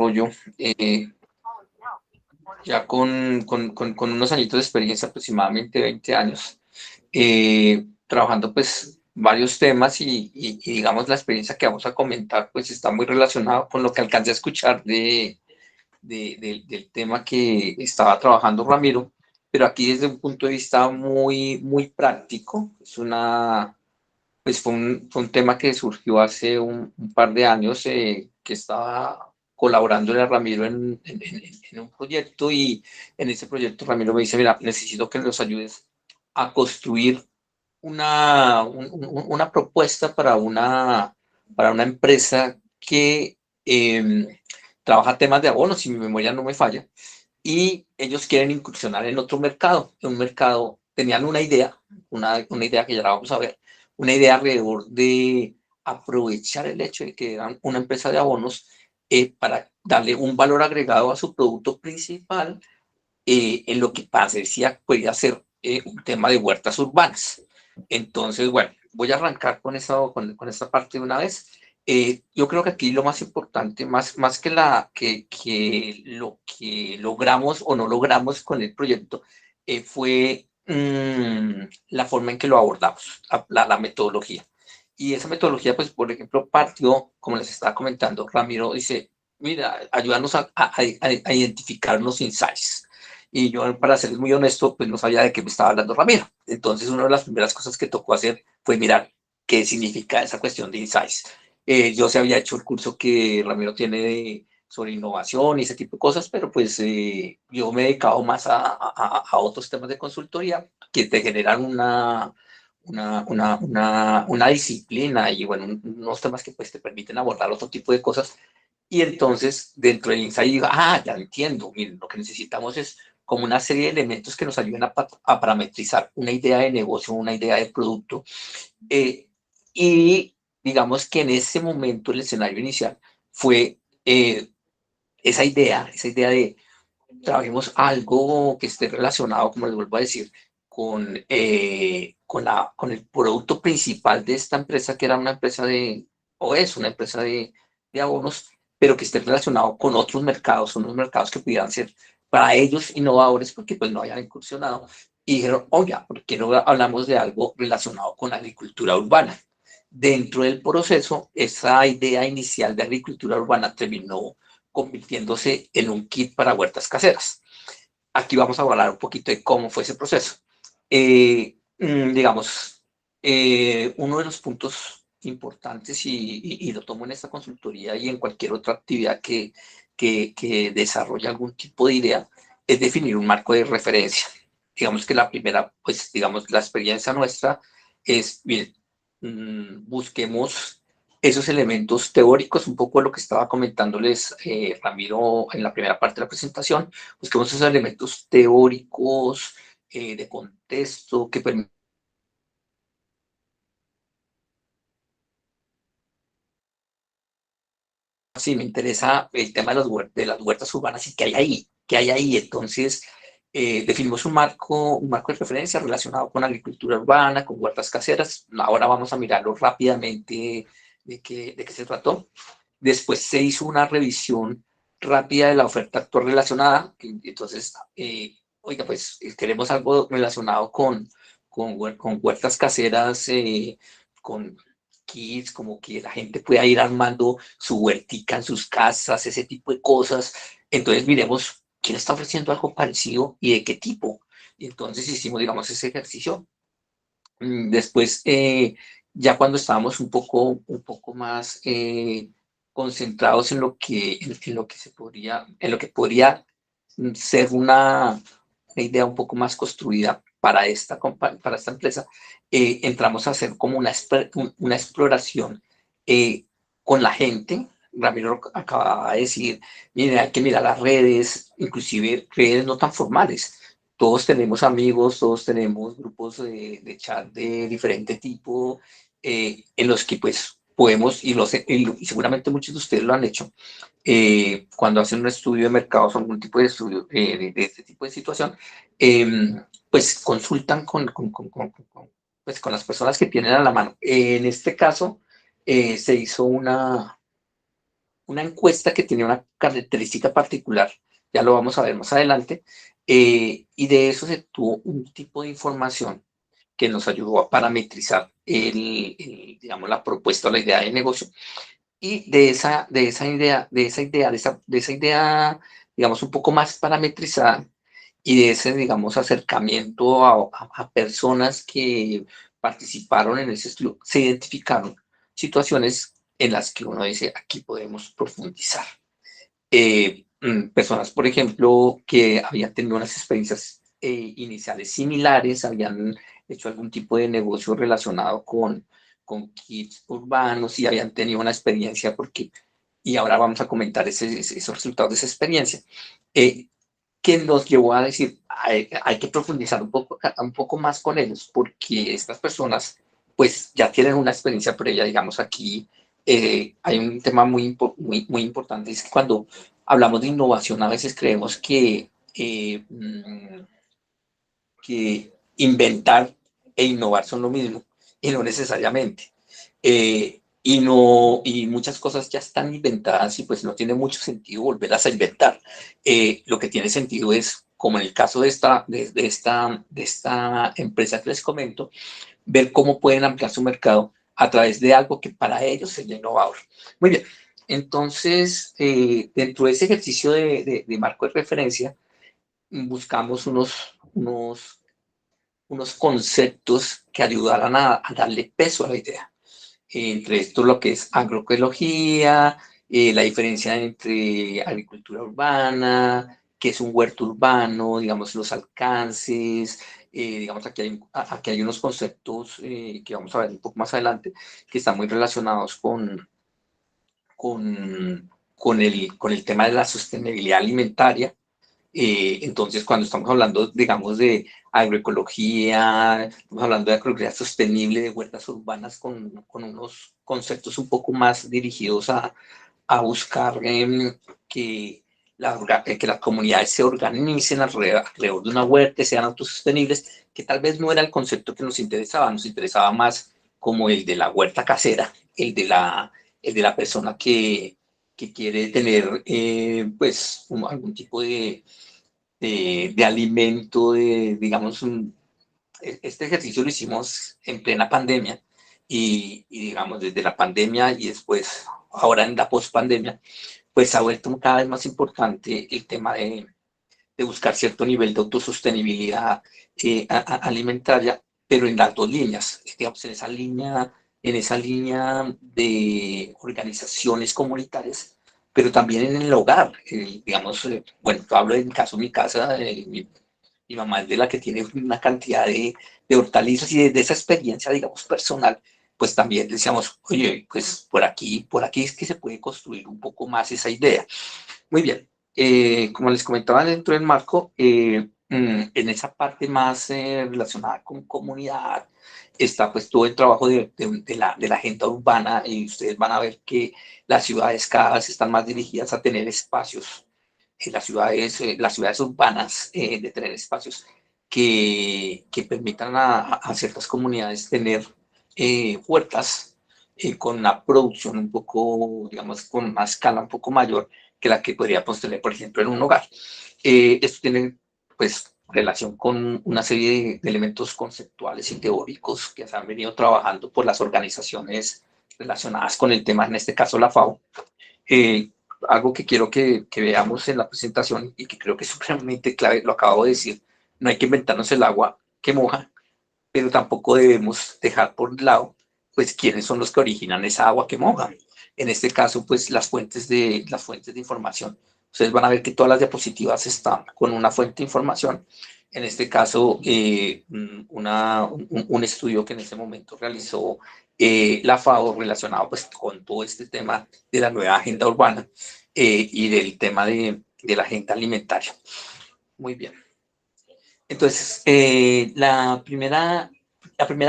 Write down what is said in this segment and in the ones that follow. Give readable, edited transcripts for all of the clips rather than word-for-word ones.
desarrollo, ya con unos añitos de experiencia, aproximadamente 20 años, trabajando pues varios temas y digamos la experiencia que vamos a comentar pues está muy relacionado con lo que alcancé a escuchar del tema que estaba trabajando Ramiro, pero aquí desde un punto de vista muy práctico. Pues fue un tema que surgió hace un par de años, que estaba colaborando a Ramiro en un proyecto, y en ese proyecto Ramiro me dice, mira, necesito que nos ayudes a construir una propuesta para una empresa que trabaja temas de abonos, si mi memoria no me falla, y ellos quieren incursionar en otro mercado, tenían una idea que ya la vamos a ver, una idea alrededor de aprovechar el hecho de que eran una empresa de abonos, para darle un valor agregado a su producto principal, en lo que parecía podría ser un tema de huertas urbanas. Entonces, bueno, voy a arrancar con esta parte de una vez. Yo creo que aquí lo más importante, más que lo que logramos o no logramos con el proyecto, fue la forma en que lo abordamos, la metodología. Y esa metodología, pues, por ejemplo, partió, como les estaba comentando, Ramiro dice, mira, ayúdanos a identificar los insights. Y yo, para ser muy honesto, pues no sabía de qué me estaba hablando Ramiro. Entonces, una de las primeras cosas que tocó hacer fue mirar qué significa esa cuestión de insights. Yo se había hecho el curso que Ramiro tiene sobre innovación y ese tipo de cosas, pero pues yo me he dedicado más a otros temas de consultoría que te generan una disciplina y, bueno, unos temas que pues te permiten abordar otro tipo de cosas. Y entonces, dentro del insight, digo, ya entiendo, miren, lo que necesitamos es como una serie de elementos que nos ayuden a parametrizar una idea de negocio, una idea de producto. eh, y digamos que en ese momento el escenario inicial fue esa idea de trabajemos algo que esté relacionado, como les vuelvo a decir, con el producto principal de esta empresa, que era una empresa o es una empresa de abonos, pero que esté relacionado con otros mercados, unos mercados que pudieran ser para ellos innovadores, porque pues no habían incursionado. Y dijeron, oye, ¿por qué no hablamos de algo relacionado con agricultura urbana? Dentro del proceso, esa idea inicial de agricultura urbana terminó convirtiéndose en un kit para huertas caseras. Aquí vamos a hablar un poquito de cómo fue ese proceso. Digamos, uno de los puntos importantes, y lo tomo en esta consultoría y en cualquier otra actividad que desarrolle algún tipo de idea, es definir un marco de referencia. Digamos que la primera, pues, digamos, la experiencia nuestra es, bien, busquemos esos elementos teóricos, un poco lo que estaba comentándoles Ramiro en la primera parte de la presentación. Busquemos esos elementos teóricos, de contexto, que permitan. Sí, me interesa el tema de las huertas urbanas y qué hay ahí. Entonces, definimos un marco de referencia relacionado con agricultura urbana, con huertas caseras. Ahora vamos a mirarlo rápidamente de qué se trató. Después se hizo una revisión rápida de la oferta actual relacionada. Entonces, oiga, pues queremos algo relacionado con huertas caseras, con kits, como que la gente pueda ir armando su huertica en sus casas, ese tipo de cosas. Entonces, miremos quién está ofreciendo algo parecido y de qué tipo. Y entonces hicimos, digamos, ese ejercicio. Después, ya cuando estábamos un poco más concentrados en lo que podría ser una idea un poco más construida para esta empresa, entramos a hacer como una exploración con la gente. Ramiro acababa de decir, miren, hay que mirar las redes, inclusive redes no tan formales. Todos tenemos amigos, todos tenemos grupos de chat de diferente tipo, en los que pues podemos, y seguramente muchos de ustedes lo han hecho, cuando hacen un estudio de mercados o algún tipo de estudio de este tipo de situación, pues consultan con las personas que tienen a la mano. En este caso, se hizo una encuesta que tenía una característica particular, ya lo vamos a ver más adelante, y de eso se tuvo un tipo de información que nos ayudó a parametrizar digamos, la propuesta o la idea de negocio. Y de esa idea, digamos, un poco más parametrizada y de ese, digamos, acercamiento a personas que participaron en ese estudio, se identificaron situaciones en las que uno dice, aquí podemos profundizar. Personas, por ejemplo, que habían tenido unas experiencias iniciales similares, habían hecho algún tipo de negocio relacionado con kits urbanos y habían tenido una experiencia porque, y ahora vamos a comentar esos resultados de esa experiencia, eh, que nos llevó a decir, hay que profundizar un poco más con ellos, porque estas personas pues ya tienen una experiencia previa, digamos aquí. Hay un tema muy importante, es que cuando hablamos de innovación a veces creemos que inventar e innovar son lo mismo, y no necesariamente. Y muchas cosas ya están inventadas y pues no tiene mucho sentido volverlas a inventar. Lo que tiene sentido es, como en el caso de esta empresa que les comento, ver cómo pueden ampliar su mercado a través de algo que para ellos sería innovador. Muy bien, entonces, dentro de ese ejercicio de marco de referencia, buscamos unos conceptos que ayudaran a darle peso a la idea. Entre esto lo que es agroecología, la diferencia entre agricultura urbana, qué es un huerto urbano, digamos, los alcances. Digamos, aquí hay unos conceptos que vamos a ver un poco más adelante, que están muy relacionados con el tema de la sostenibilidad alimentaria. Entonces, cuando estamos hablando, digamos, de agroecología, estamos hablando de agroecología sostenible, de huertas urbanas con unos conceptos un poco más dirigidos a buscar que las comunidades se organicen alrededor de una huerta, sean autosostenibles, que tal vez no era el concepto que nos interesaba más como el de la huerta casera, el de la persona que quiere tener pues algún tipo de alimento, digamos, este ejercicio lo hicimos en plena pandemia y digamos desde la pandemia y después ahora en la pospandemia, pues ha vuelto cada vez más importante el tema de buscar cierto nivel de autosostenibilidad alimentaria, pero en las dos líneas, digamos, en esa línea de organizaciones comunitarias, pero también en el hogar. Digamos, bueno, yo hablo en caso de mi casa, mi mamá es de la que tiene una cantidad de hortalizas y de esa experiencia, digamos, personal, pues también decíamos, oye, pues por aquí es que se puede construir un poco más esa idea. Muy bien. Como les comentaba dentro del marco, en esa parte más relacionada con comunidad, está pues todo el trabajo de la agenda urbana y ustedes van a ver que las ciudades cada vez están más dirigidas a tener espacios, las ciudades urbanas, de tener espacios que permitan a ciertas comunidades tener huertas con una producción un poco, digamos, con una escala un poco mayor que la que podríamos tener, por ejemplo, en un hogar. Esto tiene, pues, relación con una serie de elementos conceptuales y teóricos que se han venido trabajando por las organizaciones relacionadas con el tema, en este caso la FAO. Eh, Algo que quiero que veamos en la presentación y que creo que es supremamente clave, lo acabo de decir, no hay que inventarnos el agua que moja, pero tampoco debemos dejar por lado, pues, quiénes son los que originan esa agua que mojan. En este caso, pues, las fuentes de información. Ustedes van a ver que todas las diapositivas están con una fuente de información. En este caso, un estudio que en ese momento realizó la FAO relacionado pues, con todo este tema de la nueva agenda urbana y del tema de la agenda alimentaria. Muy bien. Entonces, la primera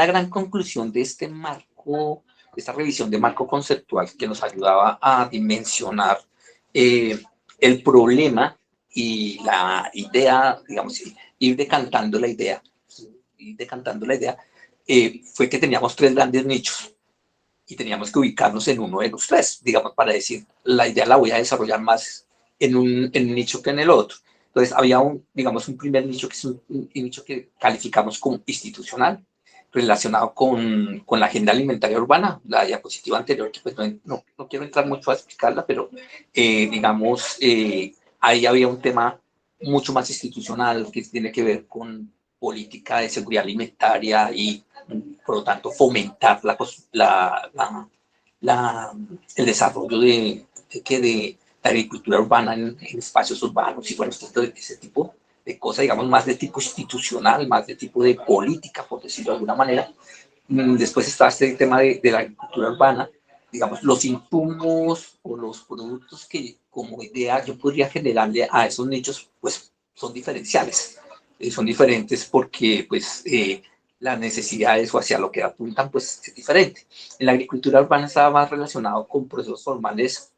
gran conclusión de este marco, de esta revisión de marco conceptual que nos ayudaba a dimensionar eh, el problema y la idea, digamos, ir decantando la idea, ir decantando la idea, fue que teníamos tres grandes nichos y teníamos que ubicarnos en uno de los tres, digamos, para decir, la idea la voy a desarrollar más en un nicho que en el otro. Entonces, había digamos, un primer nicho que es un nicho que calificamos como institucional, relacionado con la agenda alimentaria urbana, la diapositiva anterior, que pues no quiero entrar mucho a explicarla, pero digamos, ahí había un tema mucho más institucional que tiene que ver con política de seguridad alimentaria y, por lo tanto, fomentar el desarrollo de la agricultura urbana en espacios urbanos y bueno, ese tipo de cosas, digamos, más de tipo institucional, más de tipo de política, por decirlo de alguna manera. Después está este tema de la agricultura urbana, digamos, los insumos o los productos que como idea yo podría generarle a esos nichos, pues son diferenciales, son diferentes porque pues las necesidades o hacia lo que apuntan pues es diferente. En la agricultura urbana estaba más relacionado con procesos formales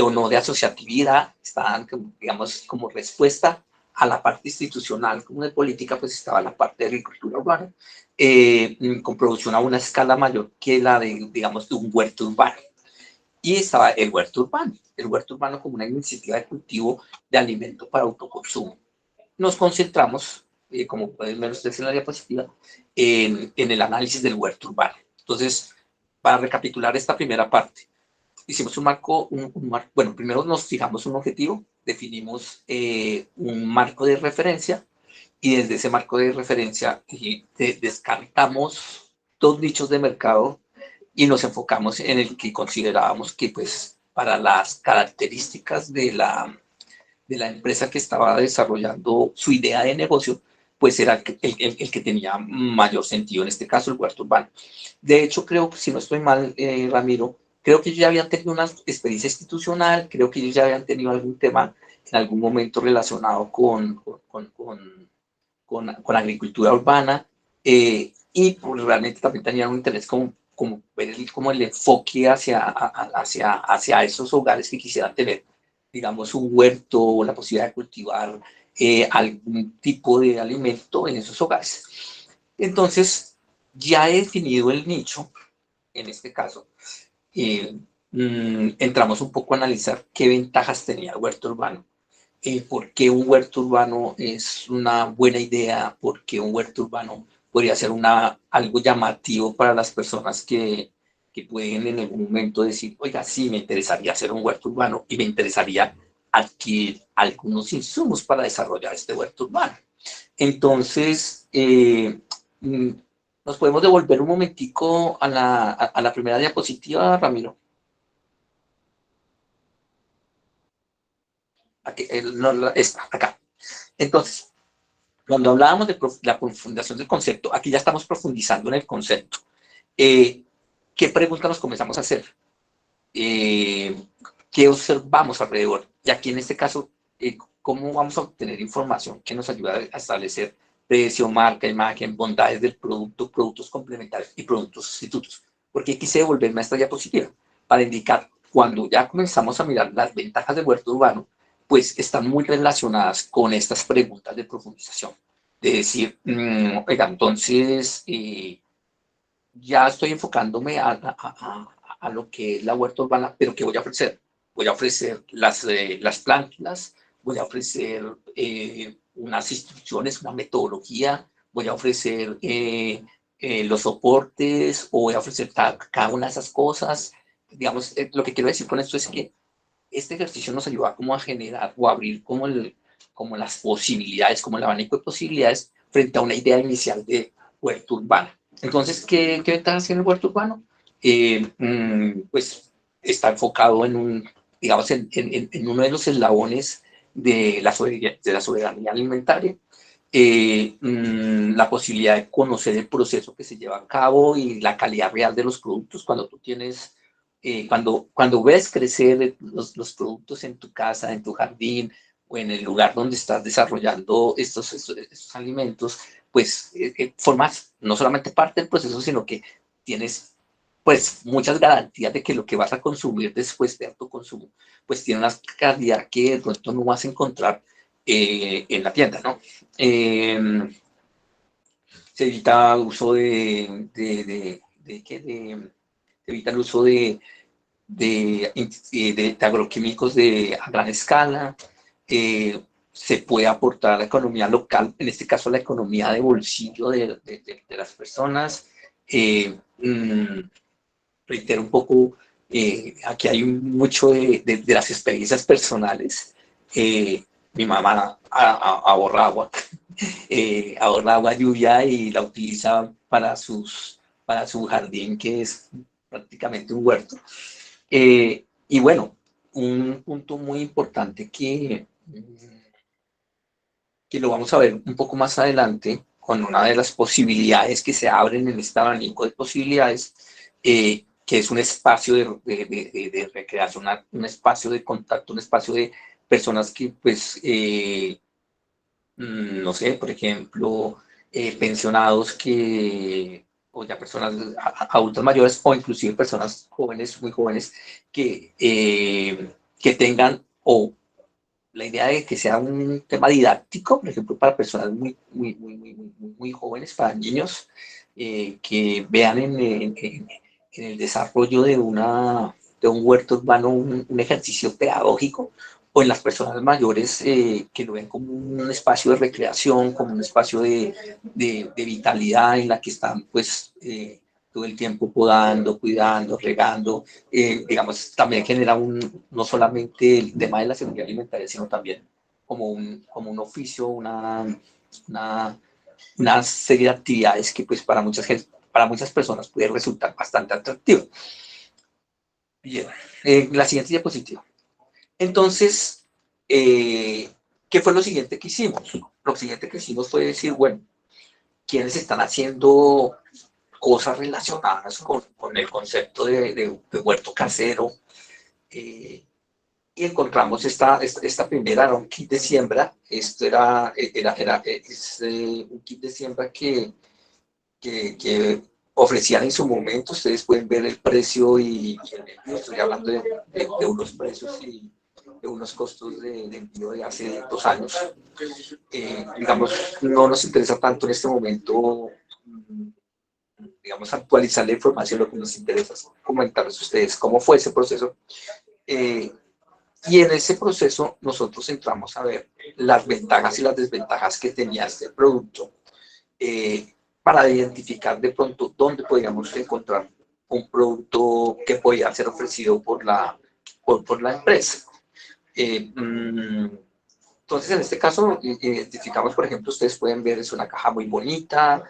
o no de asociatividad, estaban digamos como respuesta a la parte institucional como de política, pues estaba la parte de agricultura urbana, con producción a una escala mayor que la de, digamos, de un huerto urbano. Y estaba el huerto urbano como una iniciativa de cultivo de alimento para autoconsumo. Nos concentramos, como pueden ver ustedes en la diapositiva, en el análisis del huerto urbano. Entonces, para recapitular esta primera parte, hicimos un marco, bueno, primero nos fijamos un objetivo, definimos un marco de referencia y desde ese marco de referencia descartamos dos nichos de mercado y nos enfocamos en el que considerábamos que pues para las características de la empresa que estaba desarrollando su idea de negocio, pues era el que tenía mayor sentido, en este caso el huerto urbano. De hecho, creo que si no estoy mal, Ramiro, creo que ellos ya habían tenido una experiencia institucional, creo que ellos ya habían tenido algún tema en algún momento relacionado con agricultura urbana, y pues, realmente también tenían un interés como ver como el enfoque hacia esos hogares que quisieran tener, digamos, un huerto o la posibilidad de cultivar algún tipo de alimento en esos hogares. Entonces, ya he definido el nicho, en este caso, eh, entramos un poco a analizar qué ventajas tenía el huerto urbano, por qué un huerto urbano es una buena idea, por qué un huerto urbano podría ser algo llamativo para las personas que pueden en algún momento decir, oiga, sí, me interesaría hacer un huerto urbano y me interesaría adquirir algunos insumos para desarrollar este huerto urbano. Entonces, nos podemos devolver un momentico a la primera diapositiva, Ramiro. Aquí, no, esta, acá. Entonces, cuando hablábamos de la profundización del concepto, aquí ya estamos profundizando en el concepto. Eh, ¿Qué preguntas nos comenzamos a hacer? Eh, ¿Qué observamos alrededor? Y aquí en este caso, ¿cómo vamos a obtener información que nos ayude a establecer precio, marca, imagen, bondades del producto, productos complementarios y productos sustitutos? Porque quise devolverme a esta diapositiva para indicar cuando ya comenzamos a mirar las ventajas del huerto urbano, pues están muy relacionadas con estas preguntas de profundización. De decir, oiga, entonces ya estoy enfocándome a lo que es la huerta urbana, pero ¿qué voy a ofrecer? Voy a ofrecer las plántulas, voy a ofrecer unas instrucciones, una metodología, voy a ofrecer los soportes, o voy a ofrecer cada una de esas cosas. Digamos, lo que quiero decir con esto es que este ejercicio nos ayuda como a generar o a abrir como las posibilidades, como el abanico de posibilidades frente a una idea inicial de huerto urbano. Entonces, ¿qué ventajas tiene el huerto urbano? Pues está enfocado digamos, en uno de los eslabones de la soberanía alimentaria, la posibilidad de conocer el proceso que se lleva a cabo y la calidad real de los productos. Cuando tú tienes, cuando ves crecer los productos en tu casa, en tu jardín o en el lugar donde estás desarrollando estos alimentos, pues formas no solamente parte del proceso, sino que tienes pues muchas garantías de que lo que vas a consumir después de autoconsumo, pues tiene una calidad que de pronto no vas a encontrar en la tienda, ¿no? Se evita uso de evita el uso de agroquímicos a gran escala, se puede aportar a la economía local, en este caso a la economía de bolsillo de las personas. Reitero un poco, aquí hay mucho de las experiencias personales. Mi mamá ahorra agua, ahorra agua lluvia y la utiliza para su jardín, que es prácticamente un huerto. Y bueno, un punto muy importante que lo vamos a ver un poco más adelante, con una de las posibilidades que se abren en este abanico de posibilidades, que es un espacio de recreación, un espacio de contacto, un espacio de personas que, pues, no sé, por ejemplo, pensionados o ya personas adultas mayores, o inclusive personas jóvenes, muy jóvenes, que tengan, o la idea de que sea un tema didáctico, por ejemplo, para personas muy jóvenes, para niños, que vean en el desarrollo de un huerto urbano un ejercicio pedagógico, o en las personas mayores, que lo ven como un espacio de recreación, como un espacio de vitalidad en la que están, pues, todo el tiempo podando, cuidando, regando. Digamos, también genera no solamente el tema de la seguridad alimentaria, sino también como un oficio, una, una serie de actividades que, pues, para muchas personas puede resultar bastante atractivo. Bien, la siguiente diapositiva. Entonces, ¿qué fue lo siguiente que hicimos? Lo siguiente que hicimos fue decir, bueno, ¿quiénes están haciendo cosas relacionadas con el concepto de huerto casero? Y encontramos esta primera, era un kit de siembra. Esto es un kit de siembra que ofrecían en su momento. Ustedes pueden ver el precio y el envío. Estoy hablando de unos precios y de unos costos de envío de hace 2 años. Digamos, no nos interesa tanto en este momento, digamos, actualizar la información. Lo que nos interesa es comentarles a ustedes cómo fue ese proceso. Y en ese proceso nosotros entramos a ver las ventajas y las desventajas que tenía este producto, para identificar de pronto dónde podíamos encontrar un producto que podía ser ofrecido por la empresa. Entonces, en este caso, identificamos, por ejemplo, ustedes pueden ver, es una caja muy bonita.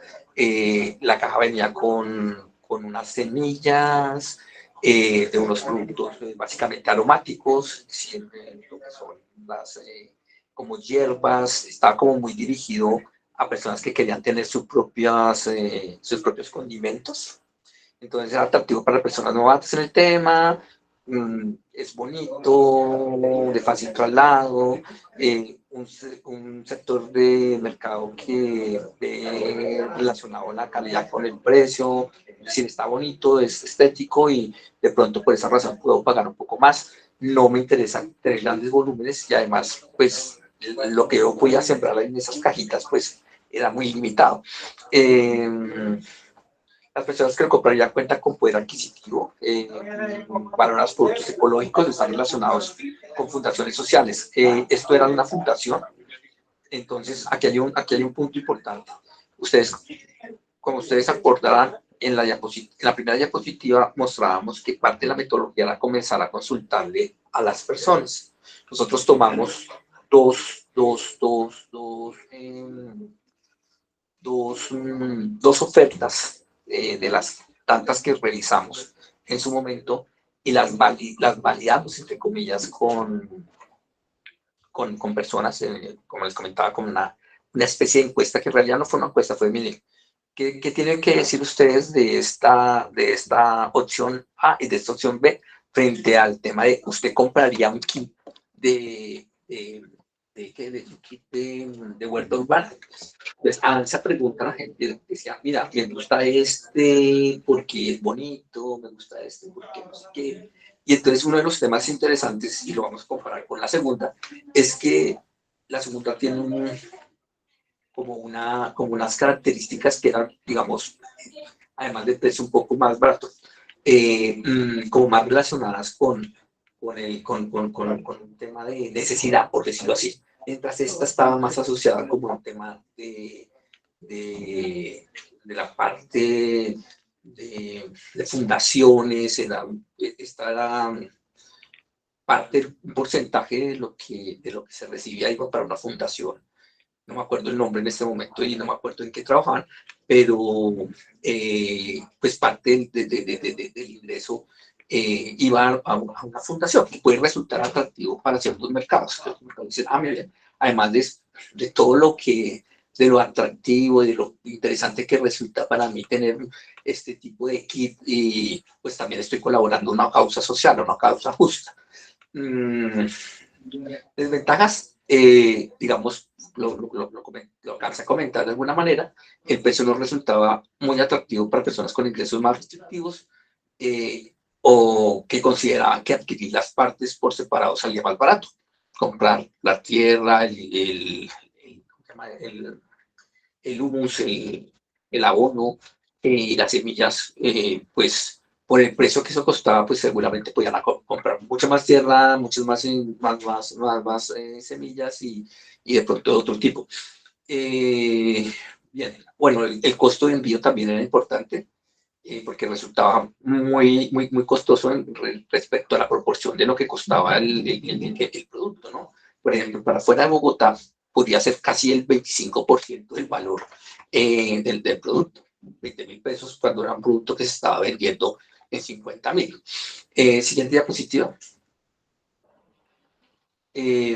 La caja venía con unas semillas, de unos productos, básicamente aromáticos, siempre lo que son como hierbas. Estaba como muy dirigido a personas que querían tener sus propios condimentos. Entonces era atractivo para personas novatas en el tema. Es bonito, de fácil traslado, un sector de mercado que ve relacionado la calidad con el precio. Es decir, está bonito, es estético, y de pronto por esa razón puedo pagar un poco más. No me interesan tener grandes volúmenes, y además, pues, lo que yo voy a sembrar en esas cajitas, pues, era muy limitado. Las personas que lo comprarían cuentan con poder adquisitivo, valoran los productos ecológicos, están relacionados con fundaciones sociales. Esto era una fundación. Entonces, aquí hay un punto importante. Ustedes, como ustedes acordarán, en la primera diapositiva mostrábamos que parte de la metodología era comenzar a consultarle a las personas. Nosotros tomamos dos ofertas, de las tantas que revisamos en su momento, y las validamos, entre comillas, con personas, como les comentaba, con una especie de encuesta, que en realidad no fue una encuesta, fue, miren, ¿qué tienen que decir ustedes de esta opción A y de esta opción B frente al tema de usted compraría un kit de huerta urbana? Entonces, a esa pregunta la gente decía, mira, me gusta este porque es bonito, me gusta este porque no sé qué. Y entonces uno de los temas interesantes, y lo vamos a comparar con la segunda, es que la segunda tiene como unas características que eran, digamos, además de precio un poco más barato, como más relacionadas con un tema de necesidad, por decirlo así. Mientras esta estaba más asociada como un tema de la parte de fundaciones, esta era parte, un porcentaje de lo que se recibía iba para una fundación. No me acuerdo el nombre en este momento y no me acuerdo en qué trabajaban, pero pues parte del ingreso iba a una fundación que puede resultar atractivo para ciertos mercados. Entonces, mira, además de todo lo que, de lo atractivo, de lo interesante que resulta para mí tener este tipo de kit, y pues también estoy colaborando en una causa social, una causa justa. Desventajas, digamos, lo alcanza a comentar de alguna manera, el precio no resultaba muy atractivo para personas con ingresos más restrictivos, o que consideraban que adquirir las partes por separado salía más barato. Comprar la tierra, el humus, el abono y las semillas, pues por el precio que eso costaba, pues seguramente podían comprar mucha más tierra, muchas más semillas y de pronto de otro tipo. Bien, bueno, el costo de envío también era importante, porque resultaba muy costoso respecto a la proporción de lo que costaba el producto, ¿no? Por ejemplo, para fuera de Bogotá podría ser casi el 25% del valor del producto. 20.000 pesos cuando era un producto que se estaba vendiendo en 50.000. Siguiente diapositiva.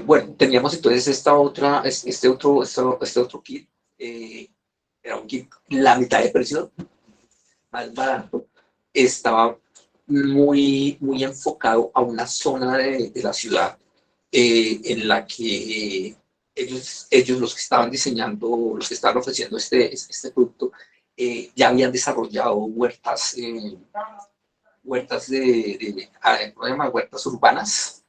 Bueno, teníamos entonces este otro kit. Era un kit la mitad de precio, más barato. Estaba muy enfocado a una zona de la ciudad, en la que ellos los que estaban diseñando, los que estaban ofreciendo este producto, ya habían desarrollado huertas ¿cómo se llama? Huertas urbanas.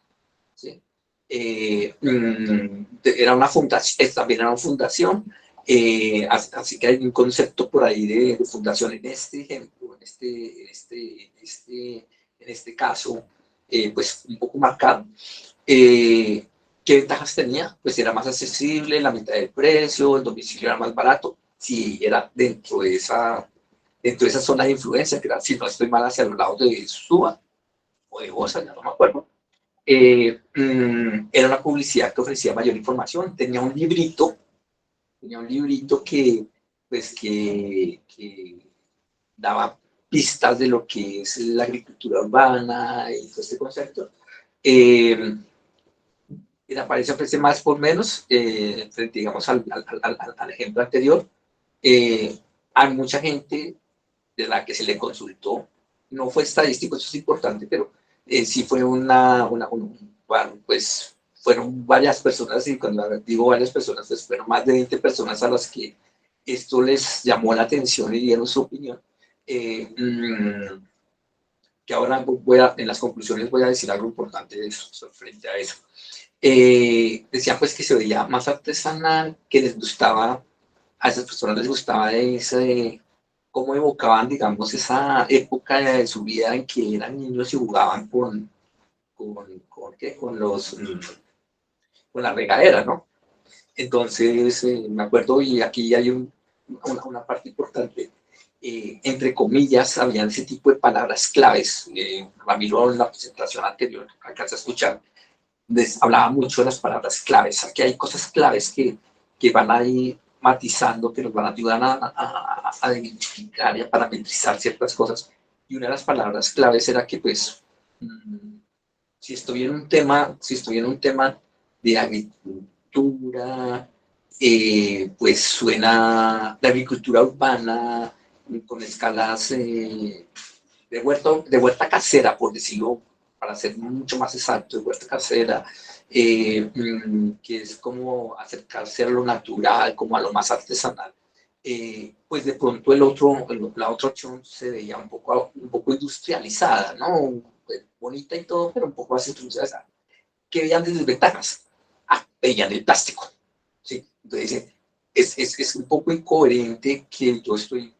¿Sí? Era una fundación, también era una fundación, así que hay un concepto por ahí de fundación en este ejemplo, en este caso, pues un poco marcado. ¿Qué ventajas tenía? Pues era más accesible, la mitad del precio, el domicilio era más barato, si era dentro de esa zona de influencia, que era, si no estoy mal, hacia los lados de Suba o de Bosa, ya no me acuerdo. Era una publicidad que ofrecía mayor información, tenía un librito que, pues, que daba pistas de lo que es la agricultura urbana y todo este concepto. Aparece más por menos, frente, digamos, al ejemplo anterior. Hay mucha gente de la que se le consultó, no fue estadístico, eso es importante, pero sí fue bueno, pues fueron varias personas, y cuando digo varias personas, pues fueron más de 20 personas a las que esto les llamó la atención y dieron su opinión. Que ahora en las conclusiones voy a decir algo importante de eso, frente a eso. Decían pues que se veía más artesanal, que les gustaba, a esas personas les gustaba ese, cómo evocaban, digamos, esa época de su vida en que eran niños y jugaban ¿qué? Con la regadera, ¿no? Entonces, me acuerdo, y aquí hay una parte importante, entre comillas, habían ese tipo de palabras claves. Ramiro, en la presentación anterior, alcanza a escuchar, hablaba mucho de las palabras claves. Aquí hay cosas claves que van ahí matizando, que nos van a ayudar a identificar y a parametrizar ciertas cosas. Y una de las palabras claves era que, pues, si estoy en un tema de agricultura, pues suena de agricultura urbana, con escalas de huerta casera, por decirlo, para ser mucho más exacto, de huerta casera, que es como acercarse a lo natural, como a lo más artesanal. Pues de pronto la otra opción se veía un poco industrializada, ¿no? Pues bonita y todo, pero un poco más industrializada. ¿Qué veían de desventajas? Veían el plástico. ¿Sí? Entonces, es un poco incoherente que yo estoy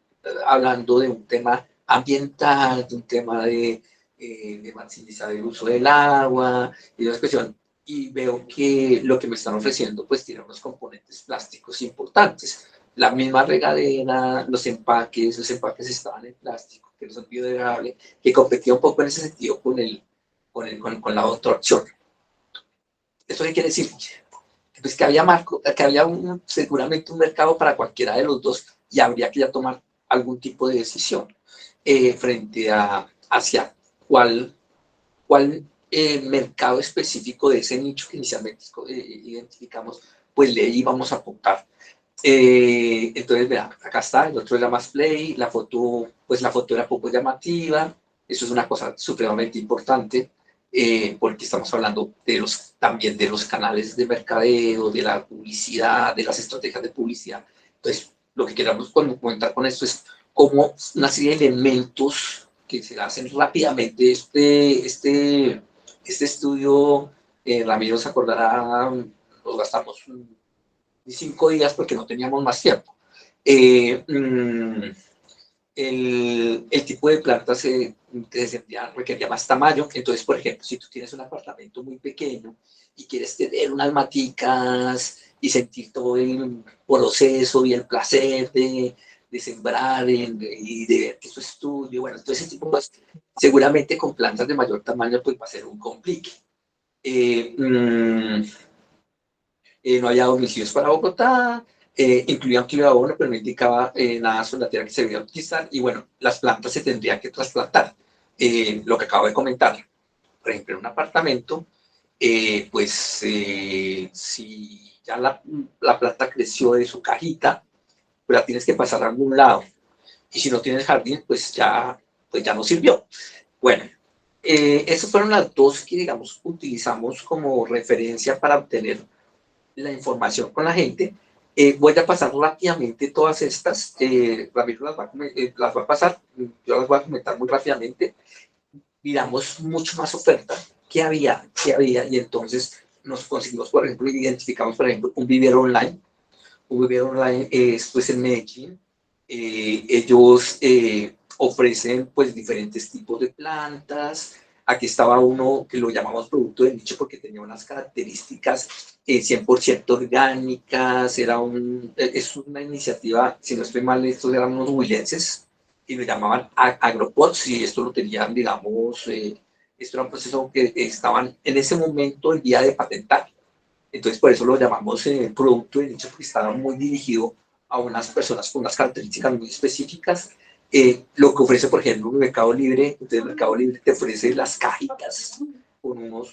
hablando de un tema ambiental, de un tema de maximizar el uso del agua y la cuestión. Y veo que lo que me están ofreciendo pues tiene unos componentes plásticos importantes. La misma regadera, los empaques estaban en plástico, que no son biodegradables, que competía un poco en ese sentido con la otra opción. ¿Eso qué quiere decir? Pues que había, que había seguramente un mercado para cualquiera de los dos y habría que ya tomar algún tipo de decisión frente a hacia cuál mercado específico de ese nicho que inicialmente identificamos, pues le íbamos a apuntar. Entonces, vean, acá está, el otro era más play, la foto, pues la foto era poco llamativa, eso es una cosa supremamente importante, porque estamos hablando también de los canales de mercadeo, de la publicidad, de las estrategias de publicidad. Entonces, lo que queramos comentar con esto es cómo una serie de elementos que se hacen rápidamente. Este estudio, Ramiro se acordará, lo gastamos 5 días porque no teníamos más tiempo. Eh, mm, el tipo de planta requería más tamaño. Entonces, por ejemplo, si tú tienes un apartamento muy pequeño y quieres tener unas maticas y sentir todo el proceso y el placer de sembrar y de ver que eso es tuyo, bueno, todo ese tipo de cosas, seguramente con plantas de mayor tamaño pues va a ser un complique. Eh, mm, no había domicilios para Bogotá, incluía un kilo de abono, pero no indicaba nada sobre la tierra que se debía utilizar, y bueno, las plantas se tendrían que trasplantar. Lo que acabo de comentar, por ejemplo, en un apartamento, si ya la planta creció de su cajita, pues la tienes que pasar a algún lado, y si no tienes jardín, pues ya no sirvió. Bueno, esas fueron las dos que, digamos, utilizamos como referencia para obtener la información con la gente. Voy a pasar rápidamente todas estas. Ramiro las va a pasar, yo las voy a comentar muy rápidamente. Miramos mucho más oferta que había, y entonces nos conseguimos, por ejemplo, identificamos, por ejemplo, un vivero online. Un vivero online es pues en Medellín. Ellos ofrecen pues diferentes tipos de plantas. Aquí estaba uno que lo llamamos producto de nicho porque tenía unas características 100% orgánicas. Es una iniciativa, si no estoy mal, estos eran unos huilenses y lo llamaban agropods, y esto lo tenían, digamos, esto era un proceso que estaban en ese momento el día de patentar. Entonces, por eso lo llamamos producto de nicho, porque estaba muy dirigido a unas personas con unas características muy específicas. Lo que ofrece, por ejemplo, Mercado Libre, entonces Mercado Libre te ofrece las cajitas con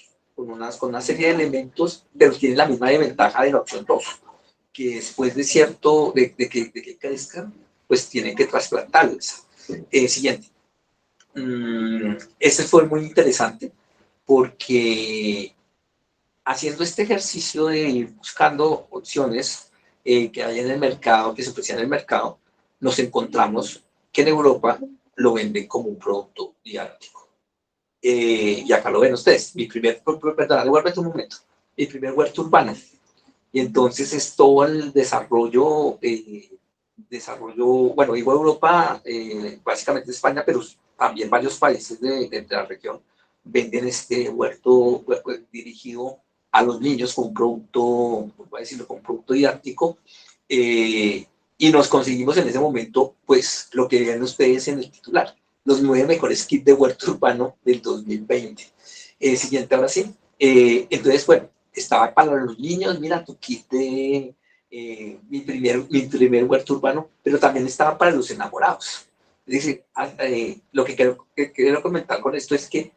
una serie de elementos, pero tiene la misma desventaja de la opción 2, que después de que crezcan, pues tienen que trasplantarlas. Siguiente. Este fue muy interesante porque haciendo este ejercicio de ir buscando opciones que hay en el mercado, que se ofrecían en el mercado, nos encontramos que en Europa lo venden como un producto didáctico. Y acá lo ven ustedes. Perdón, devuélvete un momento. Mi primer huerto urbano. Y entonces es todo el bueno, digo Europa, básicamente España, pero también varios países de la región venden este huerto dirigido a los niños con un producto, voy a decirlo, con un producto didáctico. eh, y nos conseguimos en ese momento, pues, lo que ven ustedes en el titular, los 9 mejores kits de huerto urbano del 2020. Siguiente, ahora sí. Entonces, bueno, estaba para los niños, mira, tu kit de mi primer huerto urbano, pero también estaba para los enamorados. Es decir, lo que quiero comentar con esto es que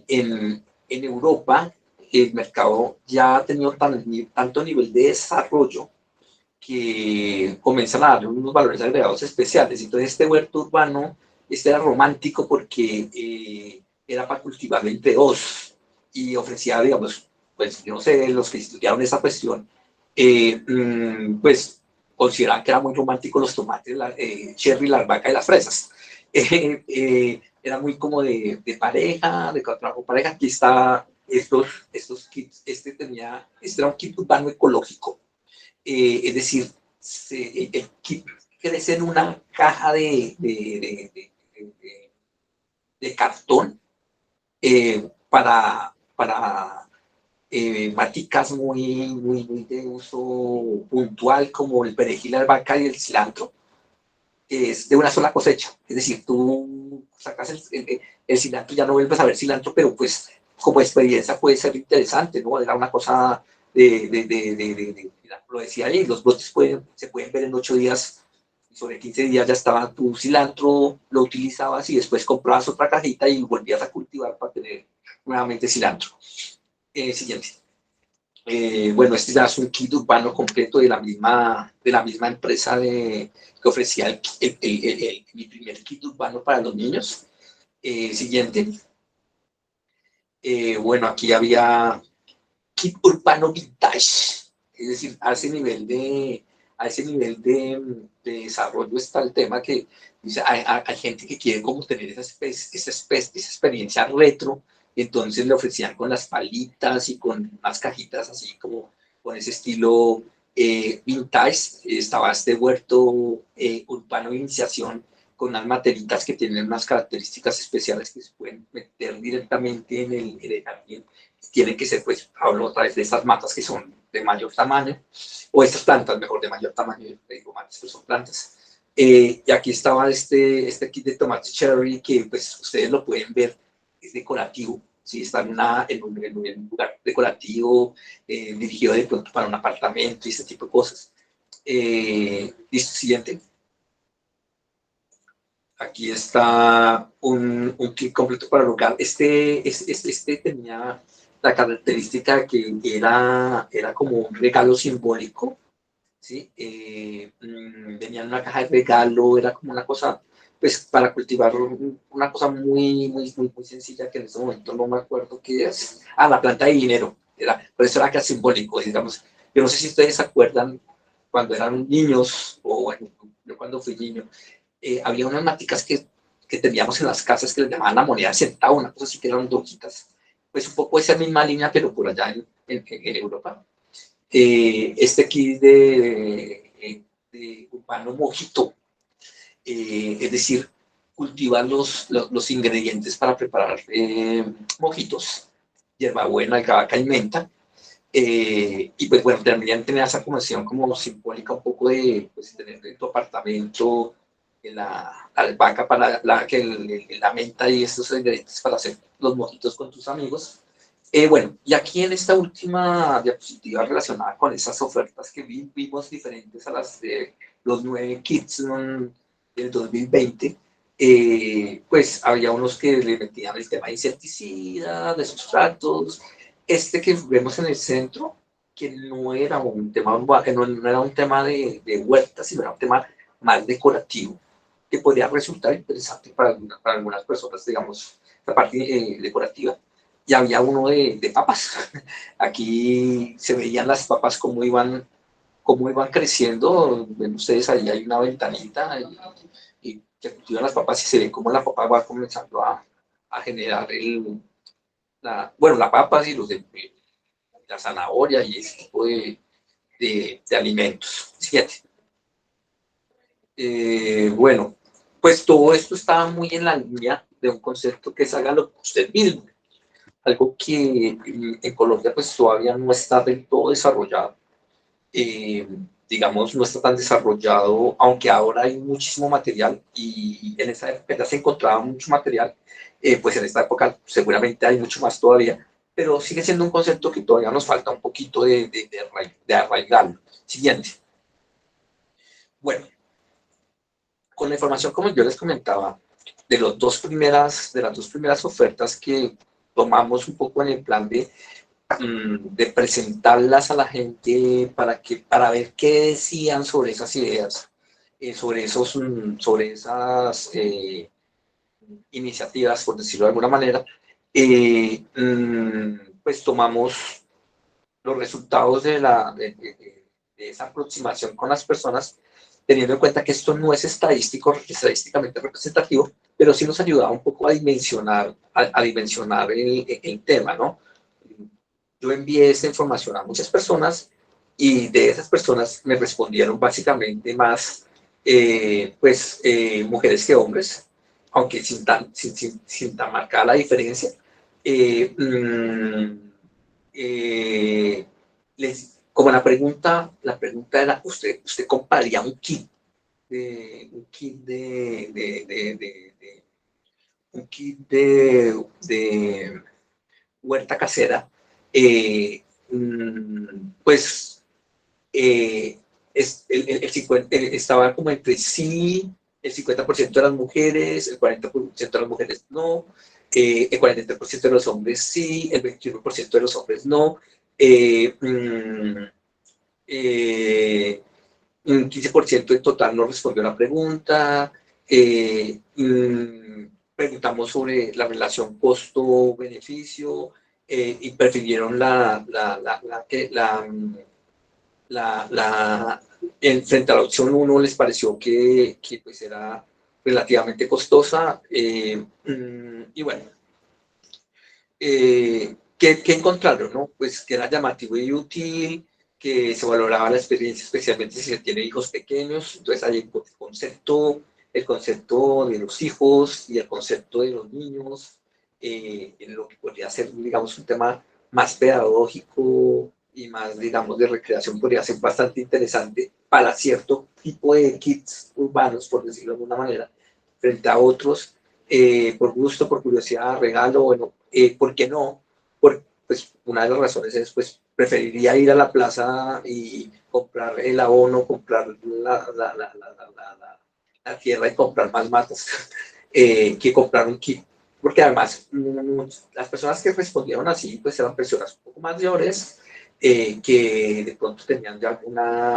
en Europa el mercado ya ha tenido tanto nivel de desarrollo que comienzan a darle unos valores agregados especiales. Entonces este huerto urbano, era romántico porque era para cultivar entre dos y ofrecía, digamos, pues yo no sé, los que estudiaron esa cuestión, pues consideraban que era muy romántico los tomates, cherry, la albahaca y las fresas. Era muy como de pareja, de trabajo pareja. Aquí está estos kits. Este era un kit urbano ecológico. Es decir, el kit crece en una caja de cartón para maticas muy de uso puntual, como el perejil, la albahaca y el cilantro. Es de una sola cosecha, es decir, tú sacas el cilantro, ya no vuelves a ver cilantro, pero pues como experiencia puede ser interesante, ¿no? Era una cosa lo decía ahí, los brotes se pueden ver en 8 días, y sobre 15 días ya estaba tu cilantro, lo utilizabas y después comprabas otra cajita y volvías a cultivar para tener nuevamente cilantro. Siguiente. Bueno, este ya es un kit urbano completo de la misma empresa que ofrecía mi primer kit urbano para los niños. Siguiente. Bueno, aquí había kit urbano vintage, es decir, a ese nivel de desarrollo está el tema que dice, hay gente que quiere como tener esa experiencia retro, y entonces le ofrecían con las palitas y con unas cajitas así como con ese estilo vintage. Estaba este huerto urbano de iniciación con unas materitas que tienen unas características especiales que se pueden meter directamente en el jardín. Tienen que ser, pues, hablo otra vez de estas matas que son de mayor tamaño, o estas plantas, mejor, de mayor tamaño, yo digo matas, pero son plantas. Y aquí estaba este kit de tomate cherry que, pues, ustedes lo pueden ver, es decorativo, ¿sí? Está en un lugar decorativo, dirigido de pronto para un apartamento y este tipo de cosas. Listo, siguiente. Aquí está un kit completo para el hogar. Este tenía la característica de que era como un regalo simbólico, ¿sí? Venía en una caja de regalo, era como una cosa, pues, para cultivar una cosa muy sencilla que en este momento no me acuerdo qué es. Ah, la planta de dinero. Por eso era que era simbólico, digamos. Yo no sé si ustedes se acuerdan cuando eran niños, o bueno, yo cuando fui niño, había unas maticas que teníamos en las casas que les llamaban la moneda de centavo, una cosa así que eran hojitas. Pues un poco esa misma línea, pero por allá en Europa. Este kit de urbano mojito, es decir, cultivar los ingredientes para preparar mojitos, hierbabuena, albahaca y menta. Y pues bueno, también tenía esa connotación como simbólica un poco de pues, tener en tu apartamento la albahaca para la menta y estos ingredientes para hacer los mojitos con tus amigos. Bueno, y aquí en esta última diapositiva relacionada con esas ofertas que vimos diferentes a las de los 9 kits del 2020, pues había unos que le metían el tema de insecticidas, de sustratos. Este que vemos en el centro, que no era un tema, no era un tema de huerta, sino era un tema más decorativo, que podría resultar interesante para algunas personas, digamos, la parte decorativa. Y había uno de papas. Aquí se veían las papas cómo iban creciendo. Ven ustedes, ahí hay una ventanita y se cultivan las papas y se ve cómo la papa va comenzando a generar la papa y la zanahoria y ese tipo de alimentos. Fíjate. Bueno, pues todo esto estaba muy en la línea de un concepto que es hágalo usted mismo. Algo que en Colombia pues todavía no está del todo desarrollado. Digamos, no está tan desarrollado, aunque ahora hay muchísimo material y en esa época ya se encontraba mucho material, pues en esta época seguramente hay mucho más todavía, pero sigue siendo un concepto que todavía nos falta un poquito de arraigarlo. Siguiente. Bueno, con la información, como yo les comentaba, de las dos primeras ofertas que tomamos un poco en el plan de presentarlas a la gente para ver qué decían sobre esas ideas, sobre esas iniciativas, por decirlo de alguna manera, pues tomamos los resultados de esa aproximación con las personas, teniendo en cuenta que esto no es estadísticamente representativo, pero sí nos ayudaba un poco a dimensionar el tema, ¿no? Yo envié esa información a muchas personas y de esas personas me respondieron básicamente más mujeres que hombres, aunque sin tan marcada la diferencia, eh, como la pregunta era, ¿usted compraría un kit un kit de huerta casera? Pues estaba como entre sí, el 50% de las mujeres, el 40% de las mujeres no, el 43% de los hombres sí, el 21% de los hombres no, eh, mm, eh, un 15% en total no respondió a la pregunta. Preguntamos sobre la relación costo-beneficio y prefirieron frente a la opción 1 les pareció que pues era relativamente costosa. Y bueno, ¿qué encontraron? ¿No? Pues que era llamativo y útil, que se valoraba la experiencia, especialmente si se tiene hijos pequeños. Entonces hay el concepto de los hijos y el concepto de los niños, en lo que podría ser, digamos, un tema más pedagógico y más, digamos, de recreación, podría ser bastante interesante para cierto tipo de kits urbanos, por decirlo de alguna manera, frente a otros, por gusto, por curiosidad, regalo, bueno, ¿por qué no? Pues una de las razones es, pues, preferiría ir a la plaza y comprar el abono, comprar la tierra y comprar más matas, que comprar un kit. Porque además, las personas que respondieron así, pues eran personas un poco mayores, que de pronto tenían ya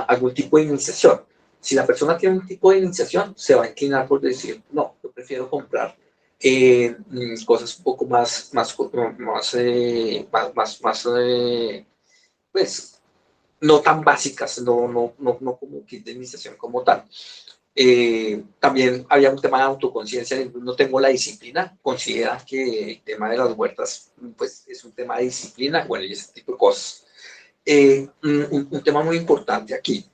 algún tipo de iniciación. Si la persona tiene un tipo de iniciación, se va a inclinar por decir, no, yo prefiero comprar cosas un poco pues, no tan básicas, no como kit de iniciación como tal. También había un tema de autoconciencia, no tengo la disciplina, considera que el tema de las huertas pues, es un tema de disciplina, bueno, y ese tipo de cosas. Un tema muy importante aquí,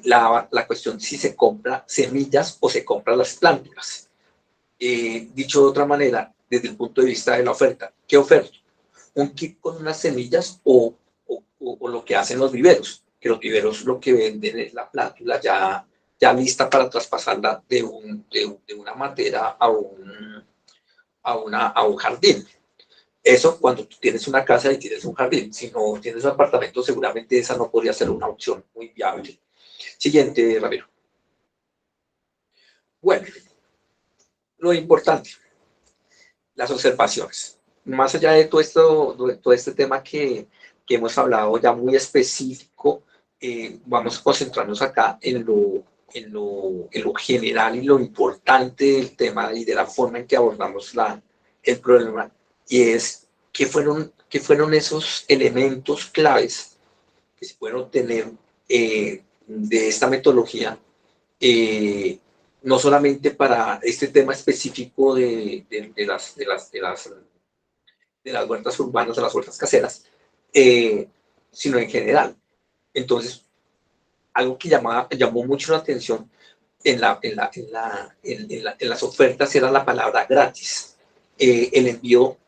la cuestión si se compra semillas o se compran las plantas. Dicho de otra manera, desde el punto de vista de la oferta, ¿qué oferta? ¿Un kit con unas semillas o lo que hacen los viveros? Que los viveros lo que venden es la plátula ya lista para traspasarla de una matera a un jardín. Eso cuando tú tienes una casa y tienes un jardín. Si no tienes un apartamento, seguramente esa no podría ser una opción muy viable. Siguiente, Ramiro. Bueno, lo importante, las observaciones. Más allá de todo este tema que hemos hablado ya muy específico, vamos a concentrarnos acá en lo general y lo importante del tema y de la forma en que abordamos el problema, y es qué fueron esos elementos claves que se pueden obtener de esta metodología, eh, no solamente para este tema específico de las huertas urbanas, de las huertas caseras, sino en general. Entonces, algo que llamó mucho la atención en las ofertas era la palabra gratis. El envío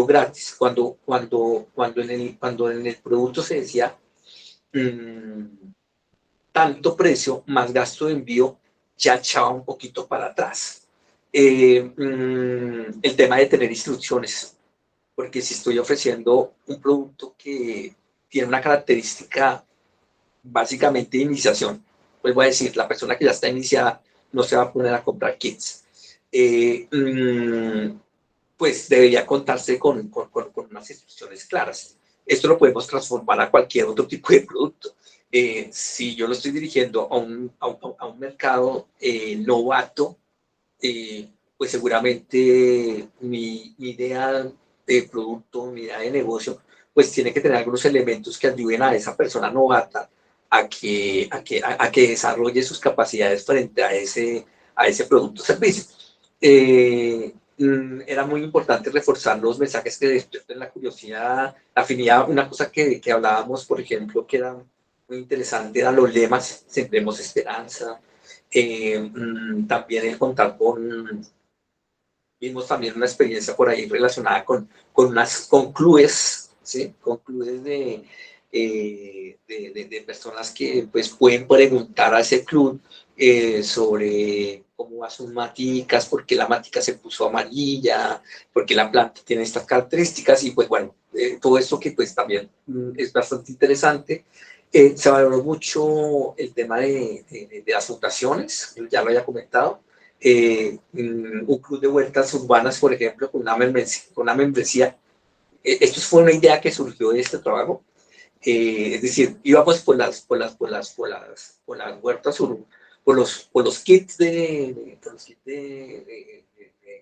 gratis. Cuando en el producto se decía tanto precio más gasto de envío, ya echaba un poquito para atrás. El tema de tener instrucciones, porque si estoy ofreciendo un producto que tiene una característica básicamente de iniciación, pues voy a decir, la persona que ya está iniciada no se va a poner a comprar kits. Pues debería contarse con unas instrucciones claras. Esto lo podemos transformar a cualquier otro tipo de producto. Si yo lo estoy dirigiendo a un mercado novato, pues seguramente mi idea de producto, mi idea de negocio, pues tiene que tener algunos elementos que ayuden a esa persona novata a que desarrolle sus capacidades frente a ese producto o servicio. Era muy importante reforzar los mensajes que despierten la curiosidad, la afinidad. Una cosa que hablábamos, por ejemplo, que era muy interesante, eran los lemas: sembremos esperanza, También el contar con, vimos también una experiencia por ahí relacionada con clubes, ¿sí? Con clubes de personas que pues pueden preguntar a ese club sobre cómo va sus maticas, por qué la matica se puso amarilla, por qué la planta tiene estas características y pues bueno, todo esto que pues también es bastante interesante. Se valoró mucho el tema de las fundaciones, ya lo había comentado. Un club de huertas urbanas, por ejemplo, con una membresía. Esto fue una idea que surgió de este trabajo. Es decir, íbamos por las huertas urbanas, por los kits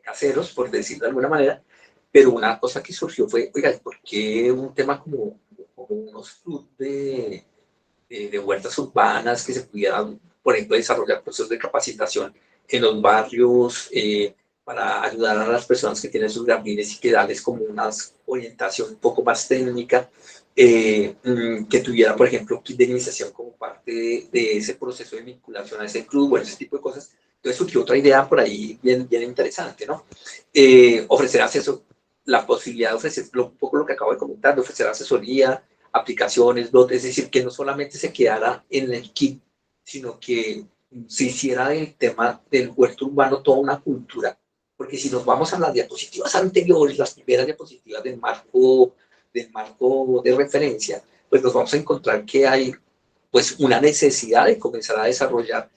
caseros, por decirlo de alguna manera, pero una cosa que surgió fue, oiga, ¿por qué un tema como unos clubes de huertas urbanas que se pudieran, por ejemplo, desarrollar procesos de capacitación en los barrios para ayudar a las personas que tienen sus jardines y que darles como una orientación un poco más técnica, que tuviera, por ejemplo, kit de iniciación como parte de ese proceso de vinculación a ese club, bueno, ese tipo de cosas. Entonces surgió otra idea por ahí bien interesante, ¿no? Ofrecer acceso, la posibilidad de ofrecer, un poco lo que acabo de comentar, de ofrecer asesoría, aplicaciones, es decir, que no solamente se quedara en el kit, sino que se hiciera del tema del huerto urbano toda una cultura. Porque si nos vamos a las diapositivas anteriores, las primeras diapositivas del marco de referencia, pues nos vamos a encontrar que hay pues una necesidad de comenzar a desarrollar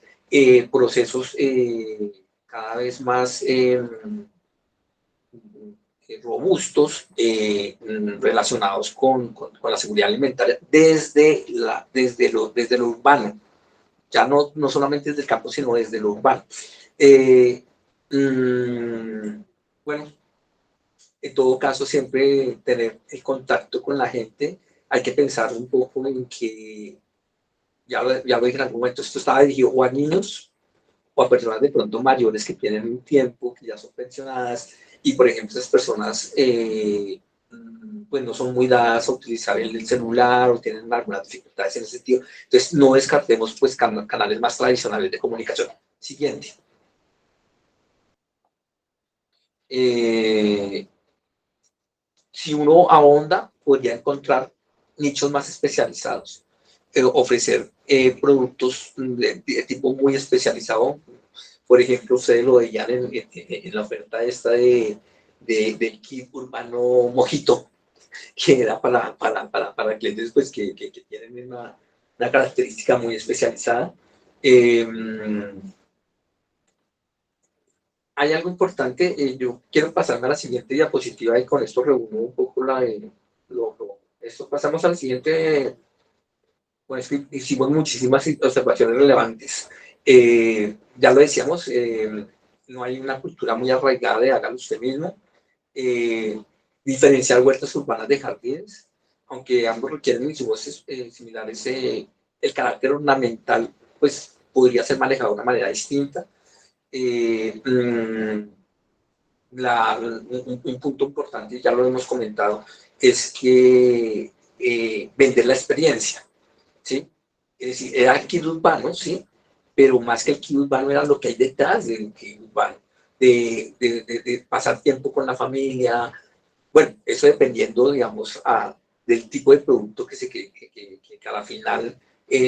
procesos cada vez más robustos relacionados con la seguridad alimentaria desde lo urbano, ya no solamente desde el campo, sino desde lo urbano. Eh, bueno, en todo caso, siempre tener el contacto con la gente, hay que pensar un poco en que, ya lo dije en algún momento, esto estaba dirigido o a niños o a personas de pronto mayores que tienen un tiempo, que ya son pensionadas, y por ejemplo esas personas pues no son muy dadas a utilizar el celular o tienen algunas dificultades en ese sentido. Entonces no descartemos pues canales más tradicionales de comunicación. Siguiente. Eh, si uno ahonda, podría encontrar nichos más especializados, ofrecer productos de tipo muy especializado. Por ejemplo, ustedes lo veían en la oferta esta del kit urbano mojito, que era para clientes pues, que tienen una característica muy especializada. Eh, Hay algo importante, yo quiero pasarme a la siguiente diapositiva y con esto reúno un poco esto. Pasamos a la siguiente, pues hicimos muchísimas observaciones relevantes. Ya lo decíamos, no hay una cultura muy arraigada de hágalo usted mismo. Eh, Diferenciar huertas urbanas de jardines, aunque ambos requieren insumos similares, el carácter ornamental pues podría ser manejado de una manera distinta. Eh, mm, un punto importante, ya lo hemos comentado, es que vender la experiencia, ¿sí? Es decir, era el kit urbano, ¿sí? Pero más que el kit urbano era lo que hay detrás del kit urbano, de pasar tiempo con la familia, bueno, eso dependiendo, digamos, del tipo de producto que a la final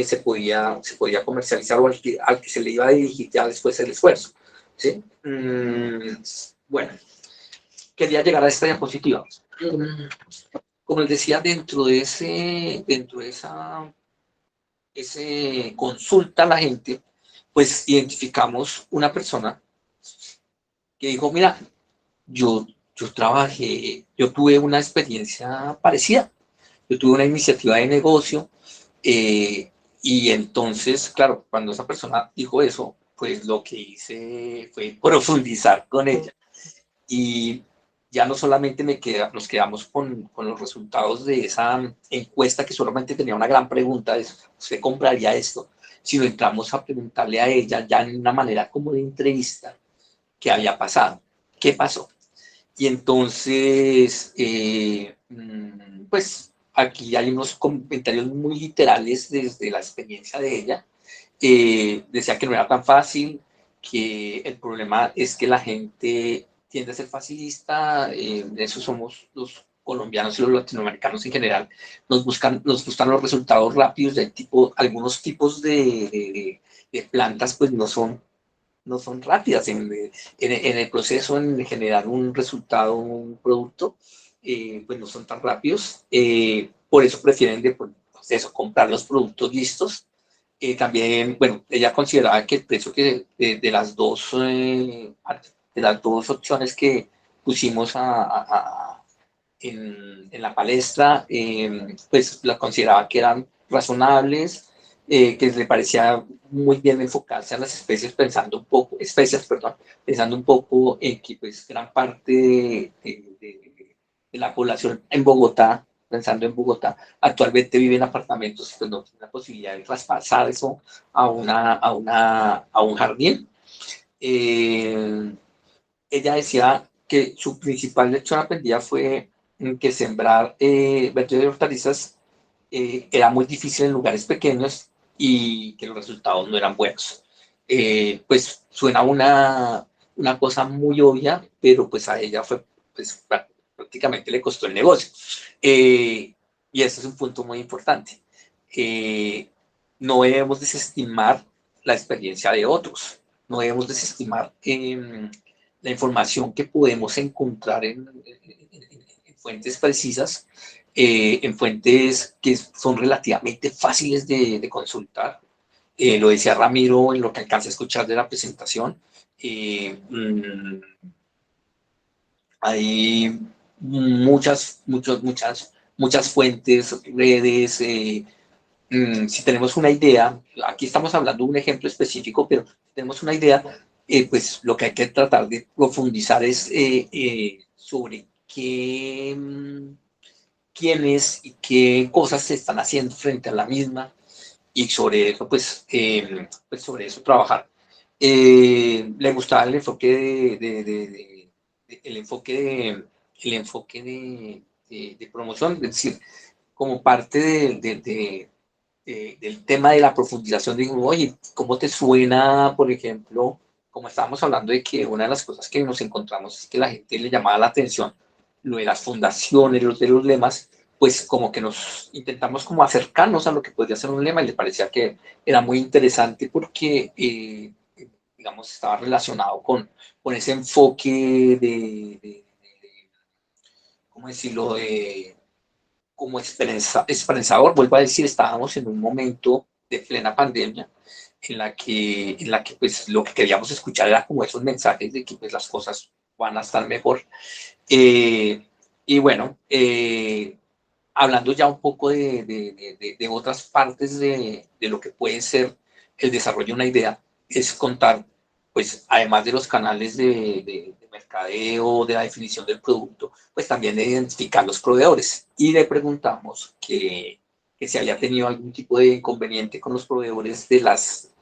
se podía comercializar o al que se le iba a dirigir ya después el esfuerzo, ¿sí? Bueno, quería llegar a esta diapositiva. Como les decía, dentro de ese consulta a la gente, pues identificamos una persona que dijo, mira, yo, yo tuve una experiencia parecida, yo tuve una iniciativa de negocio y entonces, claro, cuando esa persona dijo eso, pues lo que hice fue profundizar con ella y ya no solamente nos quedamos con los resultados de esa encuesta que solamente tenía una gran pregunta, de ¿usted compraría esto? Sino entramos a preguntarle a ella ya en una manera como de entrevista qué había pasado, qué pasó. Y entonces, pues aquí hay unos comentarios muy literales desde la experiencia de ella. decía que no era tan fácil, que el problema es que la gente tiende a ser facilista, de eso somos los colombianos y los latinoamericanos en general, nos gustan los resultados rápidos, de algunos tipos de plantas pues no son rápidas en el proceso, en generar un resultado, un producto, pues no son tan rápidos. Por eso prefieren pues eso, comprar los productos listos. También, bueno, ella consideraba que el precio de las dos opciones que pusimos en la palestra, pues la consideraba que eran razonables, que le parecía muy bien enfocarse a las especies, perdón, pensando un poco en que pues gran parte de la población en Bogotá, pensando en Bogotá, actualmente vive en apartamentos, pues no tiene la posibilidad de traspasar eso a un jardín. Eh, Ella decía que su principal lección aprendida fue que sembrar verduras y hortalizas era muy difícil en lugares pequeños y que los resultados no eran buenos. Pues suena una cosa muy obvia, pero pues a ella fue, pues prácticamente le costó el negocio. Y ese es un punto muy importante. Eh, no debemos desestimar la experiencia de otros, no debemos desestimar la información que podemos encontrar en fuentes precisas, en fuentes que son relativamente fáciles de consultar. Lo decía Ramiro en lo que alcancé a escuchar de la presentación. Eh, mmm, Hay muchas fuentes, redes. Si tenemos una idea, aquí estamos hablando de un ejemplo específico, pero si tenemos una idea, pues lo que hay que tratar de profundizar es sobre quiénes y qué cosas se están haciendo frente a la misma, y sobre eso, pues sobre eso trabajar. Le gustaba el enfoque el enfoque de promoción, es decir, como parte del tema de la profundización. Digo, oye, ¿cómo te suena, por ejemplo, como estábamos hablando de que una de las cosas que nos encontramos es que la gente le llamaba la atención lo de las fundaciones, de los lemas, pues como que nos intentamos como acercarnos a lo que podría ser un lema, y le parecía que era muy interesante porque, digamos, estaba relacionado con ese enfoque ¿cómo decirlo?, como esperanzador. Vuelvo a decir, estábamos en un momento de plena pandemia en la que pues lo que queríamos escuchar era como esos mensajes de que pues las cosas van a estar mejor. Eh, y bueno, hablando ya un poco de otras partes de lo que puede ser el desarrollo de una idea, es contar, pues además de los canales de mercadeo, de la definición del producto, pues también de identificar los proveedores. Y le preguntamos que si había tenido algún tipo de inconveniente con los proveedores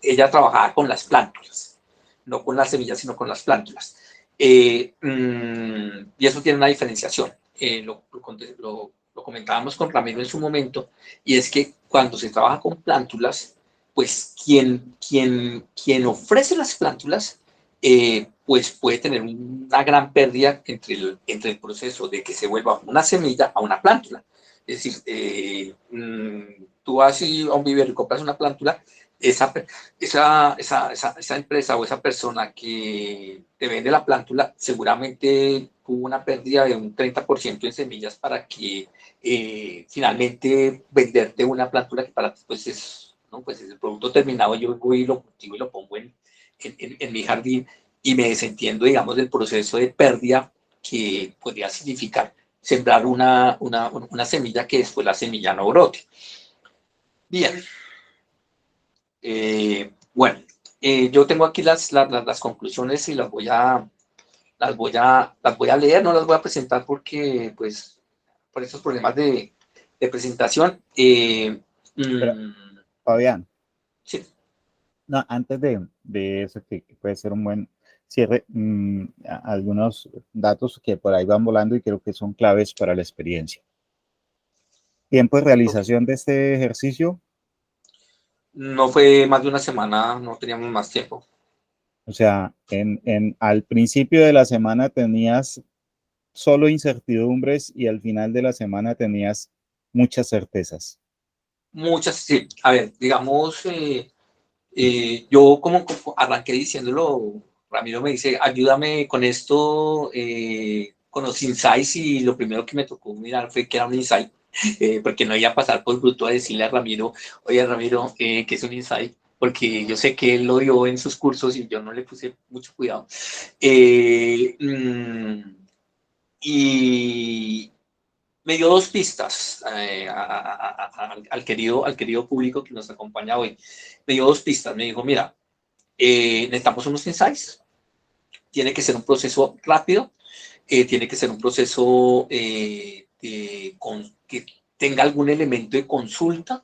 ella trabajaba con las plántulas, no con las semillas, sino con las plántulas. Y eso tiene una diferenciación. Lo comentábamos con Ramiro en su momento, y es que cuando se trabaja con plántulas, pues quien ofrece las plántulas, pues puede tener una gran pérdida entre el proceso de que se vuelva una semilla a una plántula. Es decir, tú vas a un vivero y compras una plántula, esa empresa o esa persona que te vende la plántula seguramente tuvo una pérdida de un 30% en semillas para que finalmente venderte una plántula que para ti pues ¿no? Pues es el producto terminado. Yo voy y lo cultivo y lo pongo en mi jardín, y me desentiendo, digamos, del proceso de pérdida que podría significar sembrar una semilla que después la semilla no brote. Bien. Bueno, yo tengo aquí las conclusiones y las voy a leer, no las voy a presentar porque, pues, por esos problemas de presentación. Pero, Fabián, Sí. no, antes de eso, que puede ser un buen cierre, algunos datos que por ahí van volando y creo que son claves para la experiencia. Tiempo de Ok. realización de este ejercicio, No fue más de una semana, no teníamos más tiempo. O sea, al principio de la semana tenías solo incertidumbres y al final de la semana tenías muchas certezas. Muchas, sí. A ver, digamos, yo como arranqué diciéndolo, Ramiro me dice, ayúdame con esto, con los insights, y lo primero que me tocó mirar fue que era un insight, porque no iba a pasar por bruto a decirle a Ramiro, oye Ramiro, ¿qué es un insight? Porque yo sé que él lo dio en sus cursos y yo no le puse mucho cuidado. Eh, mm, y me dio dos pistas al querido público que nos acompaña hoy. Me dio dos pistas. Me dijo, mira, necesitamos unos insights. Tiene que ser un proceso rápido. Tiene que ser un proceso que tenga algún elemento de consulta.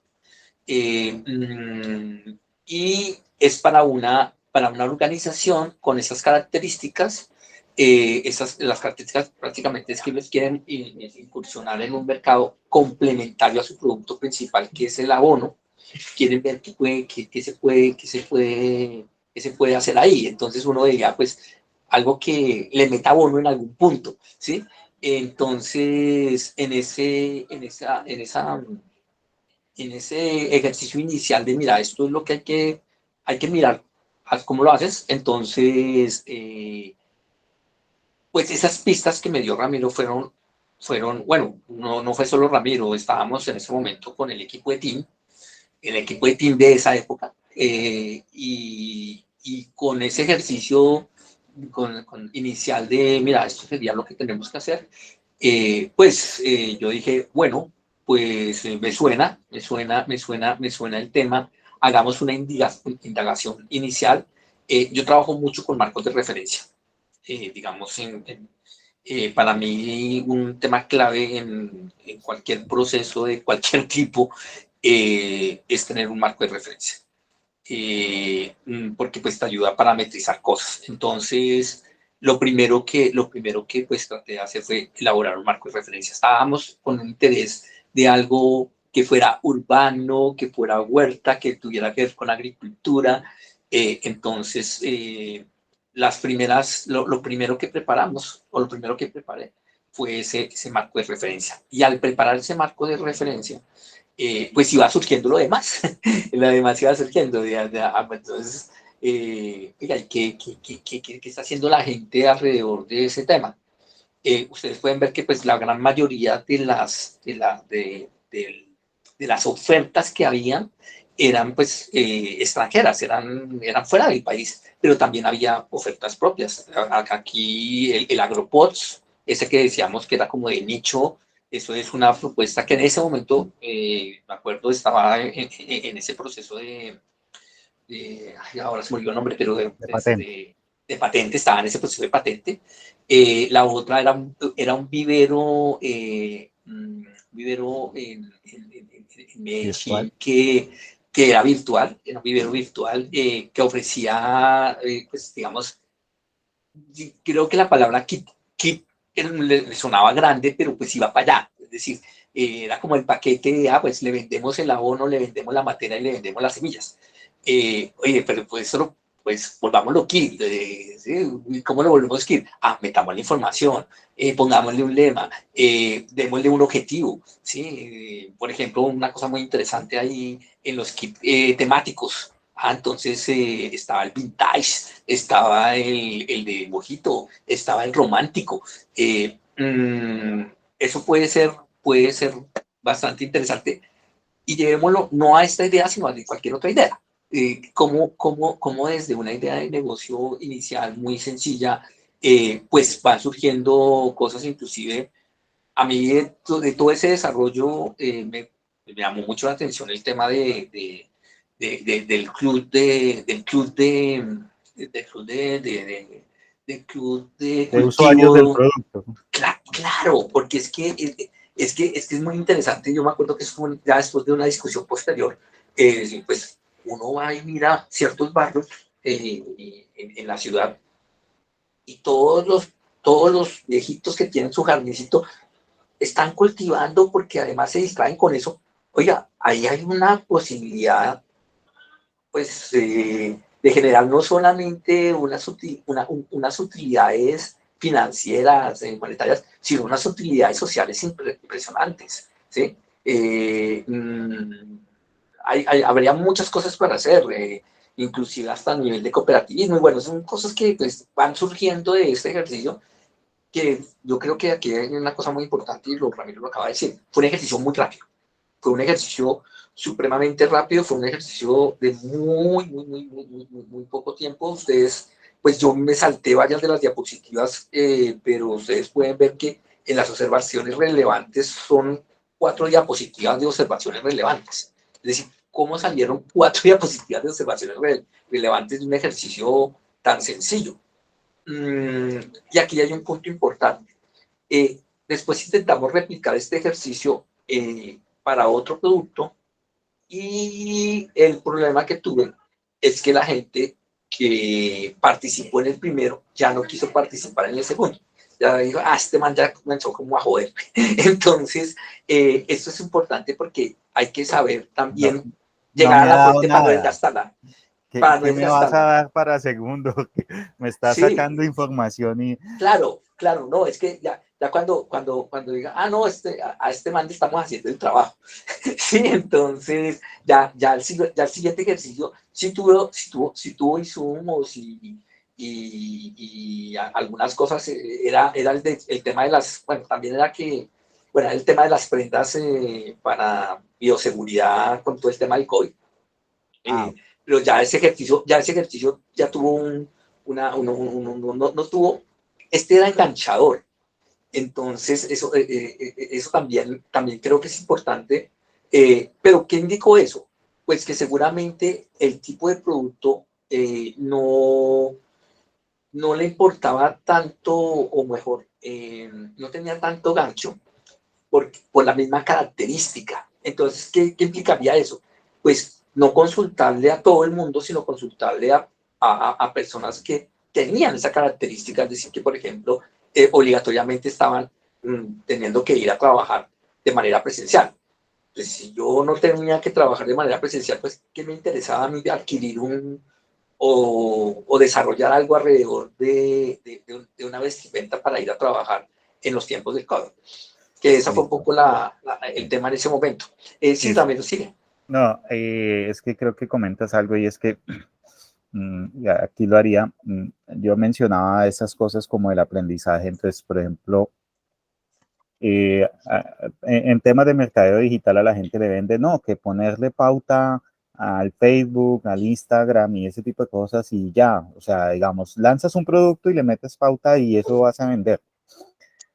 Y es para una organización con esas características. Las características prácticamente es que ellos quieren incursionar en un mercado complementario a su producto principal, que es el abono. Quieren ver qué se puede hacer ahí. Entonces uno diría, pues, algo que le meta abono en algún punto, ¿sí? Entonces, en ese ejercicio inicial de, mira, esto es lo que hay que mirar, cómo lo haces. Entonces, pues esas pistas que me dio Ramiro bueno, no fue solo Ramiro, estábamos en ese momento con el equipo de team de esa época, y con ese ejercicio inicial de, mira, esto sería lo que tenemos que hacer, yo dije, bueno, pues me suena el tema, hagamos una indagación inicial. Yo trabajo mucho con marcos de referencia, digamos, para mí un tema clave en cualquier proceso de cualquier tipo es tener un marco de referencia, porque pues te ayuda a parametrizar cosas. Entonces, lo primero que pues traté de hacer fue elaborar un marco de referencia. Estábamos con un interés de algo que fuera urbano, que fuera huerta, que tuviera que ver con agricultura. Entonces, lo primero que preparamos, o lo primero que preparé, fue ese marco de referencia. Y al preparar ese marco de referencia, pues iba surgiendo lo demás. Lo demás iba surgiendo. Entonces, oiga, ¿qué está haciendo la gente alrededor de ese tema? Ustedes pueden ver que pues la gran mayoría de las ofertas que habían eran pues extranjeras, eran fuera del país, pero también había ofertas propias. Aquí el Agropods, ese que decíamos que era como de nicho, eso es una propuesta que en ese momento, me acuerdo, estaba en ese proceso ahora se me olvidó el nombre, pero De patente. de patente, estaba en ese proceso de patente. La otra era un vivero, vivero en Virtual. Medellín que era un vivero virtual, que ofrecía, pues digamos, creo que la palabra kit le sonaba grande, pero pues iba para allá. Es decir, era como el paquete de, pues le vendemos el abono, le vendemos la materia y le vendemos las semillas. Oye, pero pues solo, pues volvámoslo kit. ¿Sí? ¿Cómo lo volvemos kit? Metamos la información, pongámosle un lema, démosle un objetivo. ¿Sí? Por ejemplo, una cosa muy interesante ahí en los kits temáticos. Entonces estaba el vintage, estaba el de mojito, estaba el romántico. Eso puede ser bastante interesante, y llevémoslo no a esta idea, sino a cualquier otra idea. Cómo desde una idea de negocio inicial muy sencilla, pues van surgiendo cosas. Inclusive a mí de todo ese desarrollo, me llamó mucho la atención el tema del club del club de De usuarios del cultivo. producto. Claro, porque es que es muy interesante. Yo me acuerdo que eso fue ya después de una discusión posterior, pues uno va y mira ciertos barrios en la ciudad, y todos los viejitos que tienen su jardincito están cultivando, porque además se distraen con eso. Oiga, ahí hay una posibilidad pues, de generar no solamente unas utilidades financieras, monetarias, sino unas utilidades sociales impresionantes, ¿sí? Habría muchas cosas para hacer, inclusive hasta a nivel de cooperativismo, y bueno, son cosas que pues, van surgiendo de este ejercicio, que yo creo que aquí hay una cosa muy importante, y Ramiro lo acaba de decir, fue un ejercicio muy rápido, fue un ejercicio supremamente rápido, fue un ejercicio de muy poco tiempo. Ustedes, pues yo me salté varias de las diapositivas, pero ustedes pueden ver que en las observaciones relevantes son 4 diapositivas de observaciones relevantes. Es decir, cómo salieron 4 diapositivas de observaciones relevantes de un ejercicio tan sencillo. Y aquí hay un punto importante. Después intentamos replicar este ejercicio para otro producto, y el problema que tuve es que la gente que participó en el primero ya no quiso participar en el segundo. Ya dijo, este man ya comenzó como a joder. Entonces, esto es importante porque hay que saber No, también no llegar me a ha la dado fuente para no nada. desgastarla. ¿Qué, Para no qué me vas a desgastarla. dar para segundo? Me estás sacando Sí, información y... claro, claro, no, es que ya cuando diga, no, a este man le estamos haciendo el trabajo. Sí, entonces ya el siguiente ejercicio sí tuvo insumos y algunas cosas, era el tema de las, bueno, también era que, bueno, el tema de las prendas para bioseguridad con todo el tema del COVID. Ah, Eh, pero ya ese ejercicio ya tuvo no tuvo, este era enganchador. Entonces, eso también creo que es importante. Pero, ¿qué indicó eso? Pues que seguramente el tipo de producto no le importaba tanto, o mejor, no tenía tanto gancho por la misma característica. Entonces, ¿qué implicaría eso? Pues no consultarle a todo el mundo, sino consultarle a personas que tenían esa característica, es decir, que, por ejemplo, obligatoriamente estaban teniendo que ir a trabajar de manera presencial. Pues si yo no tenía que trabajar de manera presencial, pues ¿qué me interesaba a mí adquirir o desarrollar algo alrededor de una vestimenta para ir a trabajar en los tiempos del COVID? Que esa fue un listo. poco el Sí. tema en ese momento. Sí, Listo. también lo sigue. No, es que creo que comentas algo y es que aquí lo haría. Yo mencionaba esas cosas como el aprendizaje. Entonces, por ejemplo, en temas de mercadeo digital a la gente le vende, no, que ponerle pauta al Facebook, al Instagram y ese tipo de cosas y ya, o sea, digamos, lanzas un producto y le metes pauta y eso vas a vender.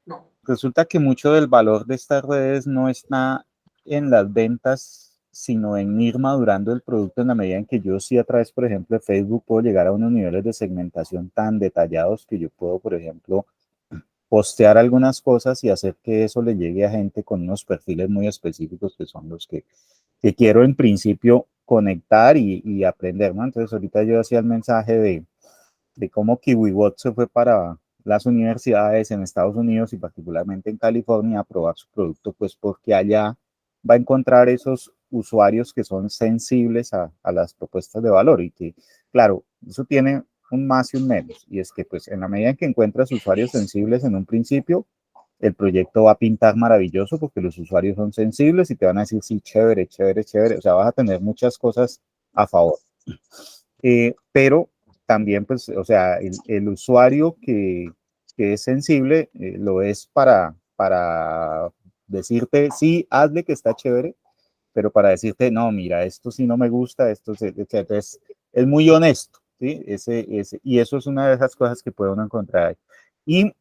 No, Resulta que mucho del valor de estas redes no está en las ventas, sino en ir madurando el producto en la medida en que yo sí a través, por ejemplo, de Facebook puedo llegar a unos niveles de segmentación tan detallados que yo puedo, por ejemplo, postear algunas cosas y hacer que eso le llegue a gente con unos perfiles muy específicos que son los que quiero en principio conectar y aprender, ¿no? Entonces ahorita yo hacía el mensaje de cómo KiwiBot se fue para las universidades en Estados Unidos y particularmente en California a probar su producto, pues porque allá va a encontrar esos usuarios que son sensibles a las propuestas de valor y que, claro, eso tiene un más y un menos, y es que pues en la medida en que encuentras usuarios sensibles en un principio, el proyecto va a pintar maravilloso porque los usuarios son sensibles y te van a decir, sí, chévere, chévere, chévere, o sea, vas a tener muchas cosas a favor. Pero también, pues, o sea, el usuario que es sensible lo es para decirte, sí, hazle que está chévere, pero para decirte, no, mira, esto sí no me gusta, es muy honesto, ¿sí? Y eso es una de esas cosas que puede uno encontrar ahí. Y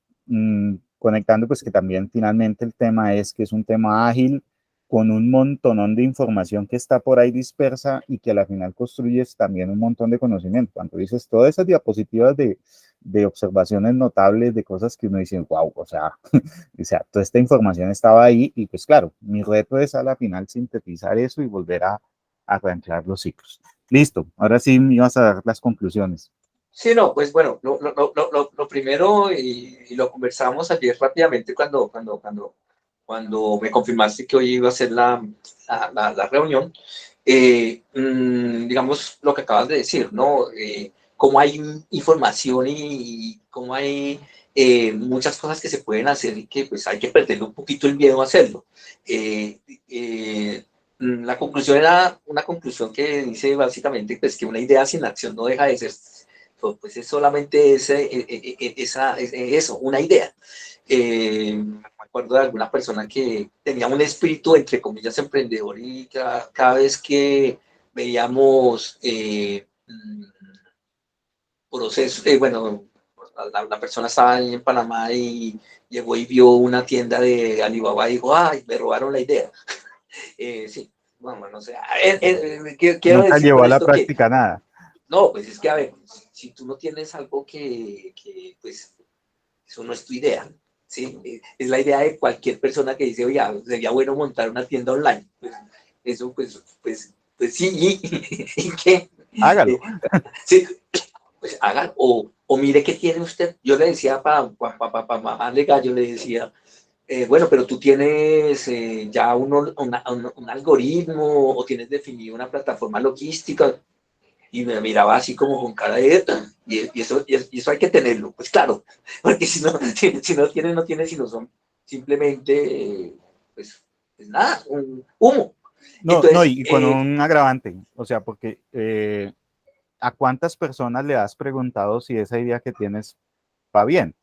conectando, pues que también finalmente el tema es que es un tema ágil, con un montonón de información que está por ahí dispersa y que a la final construyes también un montón de conocimiento. Cuando dices todas esas diapositivas de observaciones notables, de cosas que uno dice, wow, o sea, toda esta información estaba ahí y pues claro, mi reto es a la final sintetizar eso y volver a arrancar los ciclos. Listo, ahora sí me ibas a dar las conclusiones. sí, no, pues bueno, lo primero, y lo conversamos ayer rápidamente cuando me confirmaste que hoy iba a ser la reunión. digamos, lo que acabas de decir, ¿no? Cómo hay información y cómo hay muchas cosas que se pueden hacer y que pues hay que perderle un poquito el miedo a hacerlo. Eh, eh, la conclusión era una conclusión que dice básicamente pues, que una idea sin acción no deja de ser, pues es solamente eso, una idea. Me acuerdo de alguna persona que tenía un espíritu, entre comillas, emprendedor y cada vez que veíamos procesos, bueno, la persona estaba ahí en Panamá y llegó y vio una tienda de Alibaba y dijo, ay, me robaron la idea. Sí, bueno, no sé, quiero Nunca decir llevó con a la esto que, práctica nada. no, pues es que, a ver, si tú no tienes algo pues, eso no es tu idea, ¿sí? Es la idea de cualquier persona que dice, oye, sería bueno montar una tienda online. Pues, eso, pues sí, ¿y qué? Hágalo. Sí, pues hagan, o mire qué tiene usted. Yo le decía para mamá de gallo, le decía, bueno, pero tú tienes ya un algoritmo o tienes definido una plataforma logística y me miraba así como con cara de y eso hay que tenerlo, pues claro, porque si no tiene, no tiene, sino son simplemente, pues, pues nada, un humo. No, no, Entonces, y con un agravante, o sea, porque ¿a cuántas personas le has preguntado si esa idea que tienes va bien?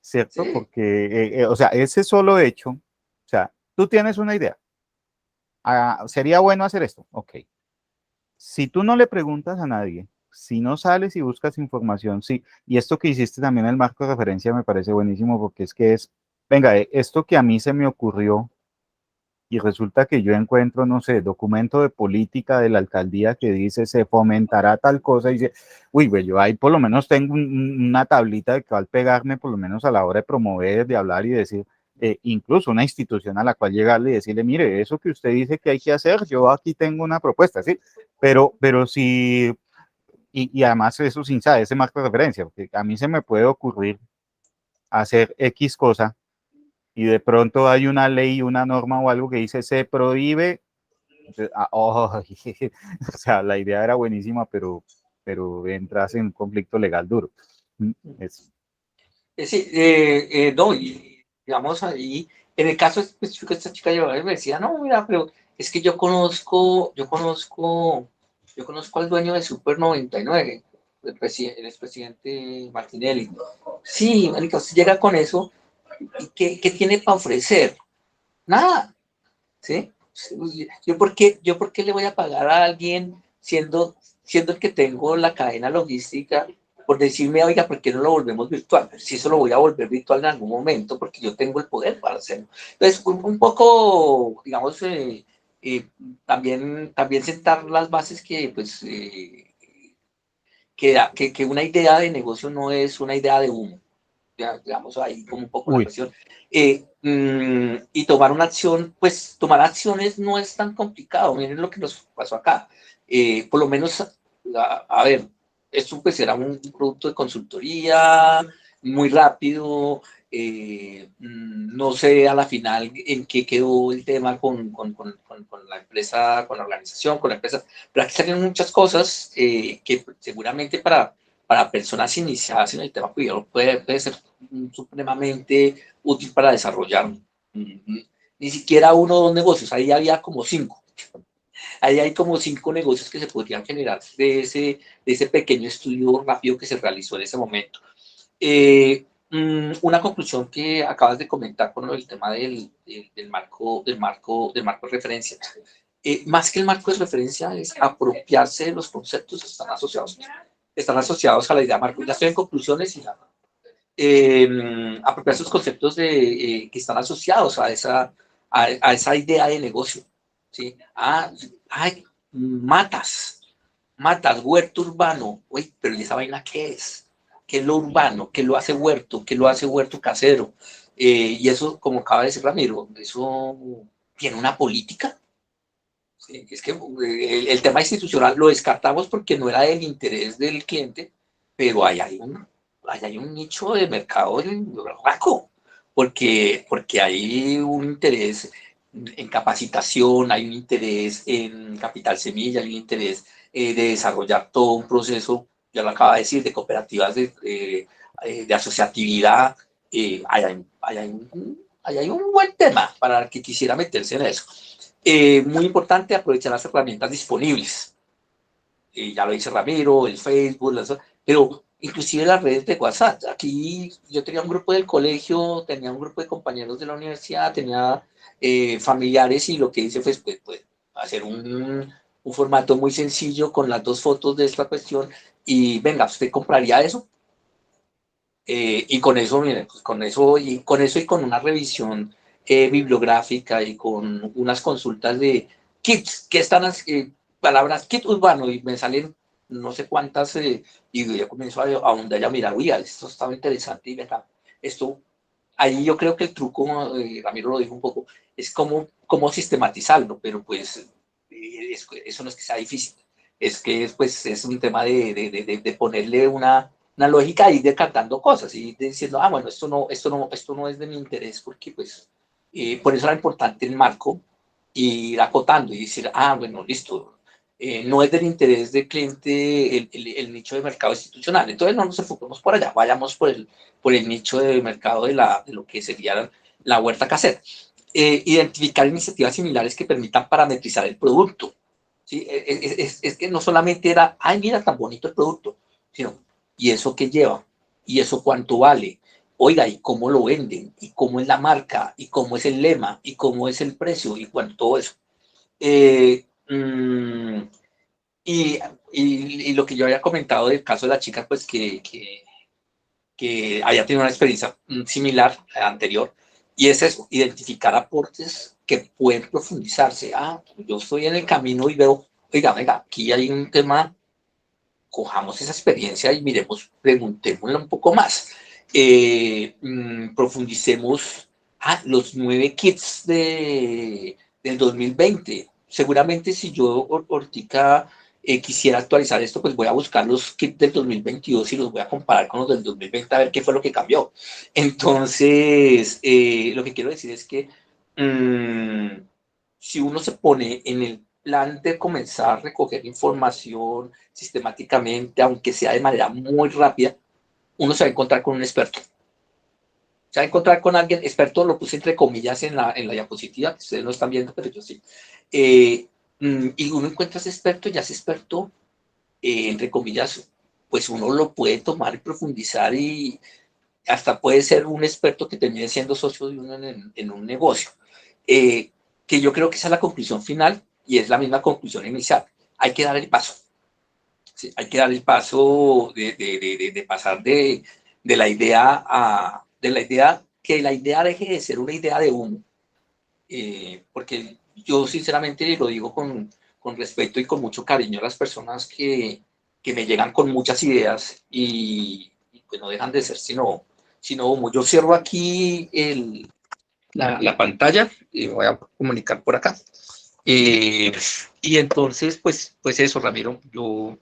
¿Cierto? sí, Porque, o sea, ese solo hecho, o sea, tú tienes una idea, sería bueno hacer esto, ok. Si tú no le preguntas a nadie, si no sales y buscas información, sí, y esto que hiciste también el marco de referencia me parece buenísimo porque es que es, venga, esto que a mí se me ocurrió y resulta que yo encuentro, no sé, documento de política de la alcaldía que dice se fomentará tal cosa y dice, uy, güey, yo ahí por lo menos tengo una tablita de que va a pegarme por lo menos a la hora de promover, de hablar y decir, incluso una institución a la cual llegarle y decirle, mire, eso que usted dice que hay que hacer, yo aquí tengo una propuesta, ¿sí? Pero si, y además eso sin saber ese marco de referencia, porque a mí se me puede ocurrir hacer X cosa y de pronto hay una ley, una norma o algo que dice se prohíbe. Entonces, o sea, la idea era buenísima, pero entras en un conflicto legal duro. Es, sí, no, y digamos ahí, en el caso específico, esta chica llegaba y me decía, no, mira, pero es que yo conozco al dueño de Super 99, el expresidente Martinelli. Sí, marica, usted llega con eso, ¿y qué tiene para ofrecer? Nada, ¿sí? Yo por qué le voy a pagar a alguien siendo el que tengo la cadena logística por decirme, oiga, ¿por qué no lo volvemos virtual? Si eso lo voy a volver virtual en algún momento porque yo tengo el poder para hacerlo. Entonces, un poco, digamos, también sentar las bases que, pues, que una idea de negocio no es una idea de humo, ya, digamos ahí como un poco la uy, cuestión. Y tomar una acción, pues tomar acciones no es tan complicado. Miren lo que nos pasó acá. Por lo menos, a ver, esto pues era un producto de consultoría muy rápido. No sé a la final en qué quedó el tema con la empresa, con la organización, con la empresa, pero aquí salieron muchas cosas que seguramente para personas iniciadas en el tema cuidado puede ser supremamente útil para desarrollar. Ni siquiera uno o dos negocios, ahí había como cinco. Ahí hay como cinco negocios que se podrían generar de ese pequeño estudio rápido que se realizó en ese momento. Una conclusión que acabas de comentar con el tema del marco de referencia. Más que el marco de referencia es apropiarse de los conceptos que están asociados a la idea de marco. Ya estoy en conclusiones y apropiar esos conceptos que están asociados a esa idea de negocio. ¿Sí? Ay, matas, huerto urbano. Uy, pero ¿y esa vaina qué es? ¿Qué es lo urbano? ¿Qué lo hace huerto? ¿Qué lo hace huerto casero? Y eso, como acaba de decir Ramiro, eso tiene una política. Sí, es que el tema institucional lo descartamos porque no era del interés del cliente, pero ahí hay un nicho de mercado raco, porque hay un interés en capacitación, hay un interés en capital semilla, hay un interés de desarrollar todo un proceso, ya lo acaba de decir, de cooperativas de asociatividad. Ahí hay un buen tema para el que quisiera meterse en eso. Muy importante aprovechar las herramientas disponibles. Ya lo dice Ramiro, el Facebook, pero inclusive las redes de WhatsApp. Aquí yo tenía un grupo del colegio, tenía un grupo de compañeros de la universidad, tenía familiares, y lo que hice fue pues, hacer un formato muy sencillo con las 2 fotos de esta cuestión, y venga, ¿usted compraría eso? Y con eso, miren, pues y con una revisión bibliográfica y con unas consultas de kits, que están palabras kit urbano, y me salen no sé cuántas, y yo comienzo a ahondar y a mirar, uy, esto estaba interesante, y venga, esto, ahí yo creo que el truco, Ramiro lo dijo un poco, es cómo sistematizarlo, pero pues eso no es que sea difícil, es que pues, es un tema de ponerle una lógica, y decantando cosas y diciendo, bueno, esto no es de mi interés, porque pues por eso era importante el marco, y ir acotando y decir, bueno, listo, no es del interés del cliente el nicho de mercado institucional, entonces no nos enfoquemos por allá, vayamos por el nicho de mercado de lo que sería la huerta casera. Identificar iniciativas similares que permitan parametrizar el producto. ¿Sí? Es que no solamente era, mira tan bonito el producto, sino, ¿y eso qué lleva? ¿Y eso cuánto vale? Oiga, ¿y cómo lo venden? ¿Y cómo es la marca? ¿Y cómo es el lema? ¿Y cómo es el precio? Y bueno, todo eso. Eh, mm, y, y lo que yo había comentado del caso de la chica, pues que había tenido una experiencia similar anterior, y es eso, identificar aportes que pueden profundizarse. Yo estoy en el camino y veo, oiga, aquí hay un tema, cojamos esa experiencia y miremos, preguntémosla un poco más. Profundicemos los 9 kits del 2020. Seguramente si yo ahorita quisiera actualizar esto, pues voy a buscar los kits del 2022 y los voy a comparar con los del 2020 a ver qué fue lo que cambió. Entonces, lo que quiero decir es que si uno se pone en el plan de comenzar a recoger información sistemáticamente, aunque sea de manera muy rápida, uno se va a encontrar con un experto. Se va a encontrar con alguien experto, lo puse entre comillas en la diapositiva, que ustedes no están viendo, pero yo sí. Y uno encuentra ese experto, ya ese experto, entre comillas, pues uno lo puede tomar y profundizar, y hasta puede ser un experto que termine siendo socio de uno en un negocio. Que yo creo que esa es la conclusión final, y es la misma conclusión inicial. Hay que dar el paso. ¿Sí? Hay que dar el paso de pasar de la idea de la idea, que la idea deje de ser una idea de uno. Porque yo sinceramente lo digo con respeto y con mucho cariño a las personas que me llegan con muchas ideas, y pues no dejan de ser sino humo. Yo cierro aquí la pantalla y voy a comunicar por acá. Y entonces, pues eso, Ramiro, yo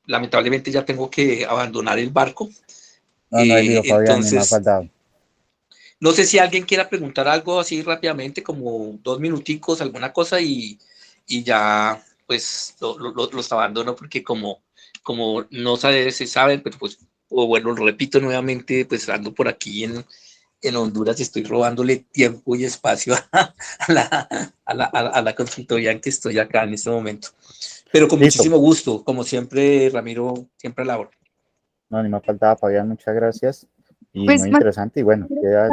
lamentablemente ya tengo que abandonar el barco. No, no hay lío, Fabián, ni me ha Entonces, faltado. no sé si alguien quiera preguntar algo así rápidamente, como 2 minuticos, alguna cosa, y ya pues los abandono, porque como no sabe, se saben, pero pues, o bueno, lo repito nuevamente, pues ando por aquí en Honduras y estoy robándole tiempo y espacio a la consultoría en que estoy acá en este momento. Pero con Listo. muchísimo gusto, como siempre, Ramiro, siempre a la hora. No, ni me ha faltado, Fabián, muchas gracias. Y Pues muy interesante. Y bueno, queda,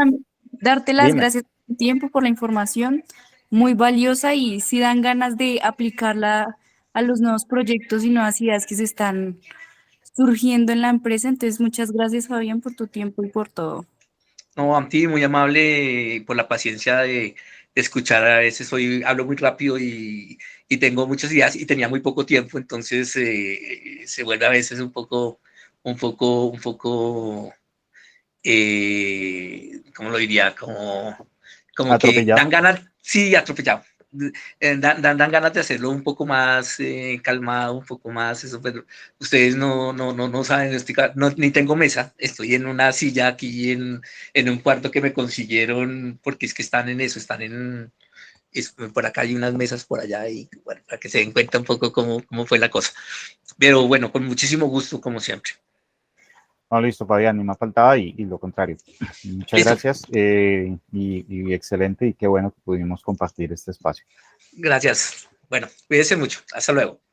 darte las dime. gracias por tu tiempo, por la información muy valiosa, y si dan ganas de aplicarla a los nuevos proyectos y nuevas ideas que se están surgiendo en la empresa. Entonces, muchas gracias, Fabián, por tu tiempo y por todo. No, a ti muy amable por la paciencia de escuchar. A veces hablo muy rápido y tengo muchas ideas y tenía muy poco tiempo, entonces se vuelve a veces un poco, ¿cómo lo diría? Como que Atropellado. dan ganas, sí, atropellado. Dan ganas de hacerlo un poco más calmado, un poco más eso, pero ustedes no saben, ni tengo mesa, estoy en una silla aquí en un cuarto que me consiguieron, porque es que están en eso, están por acá hay unas mesas por allá y bueno, para que se den cuenta un poco cómo fue la cosa. Pero bueno, con muchísimo gusto, como siempre. No, listo, Fabián, ni más faltaba y lo contrario. Muchas Listo. gracias y excelente y qué bueno que pudimos compartir este espacio. Gracias. Bueno, cuídense mucho. Hasta luego.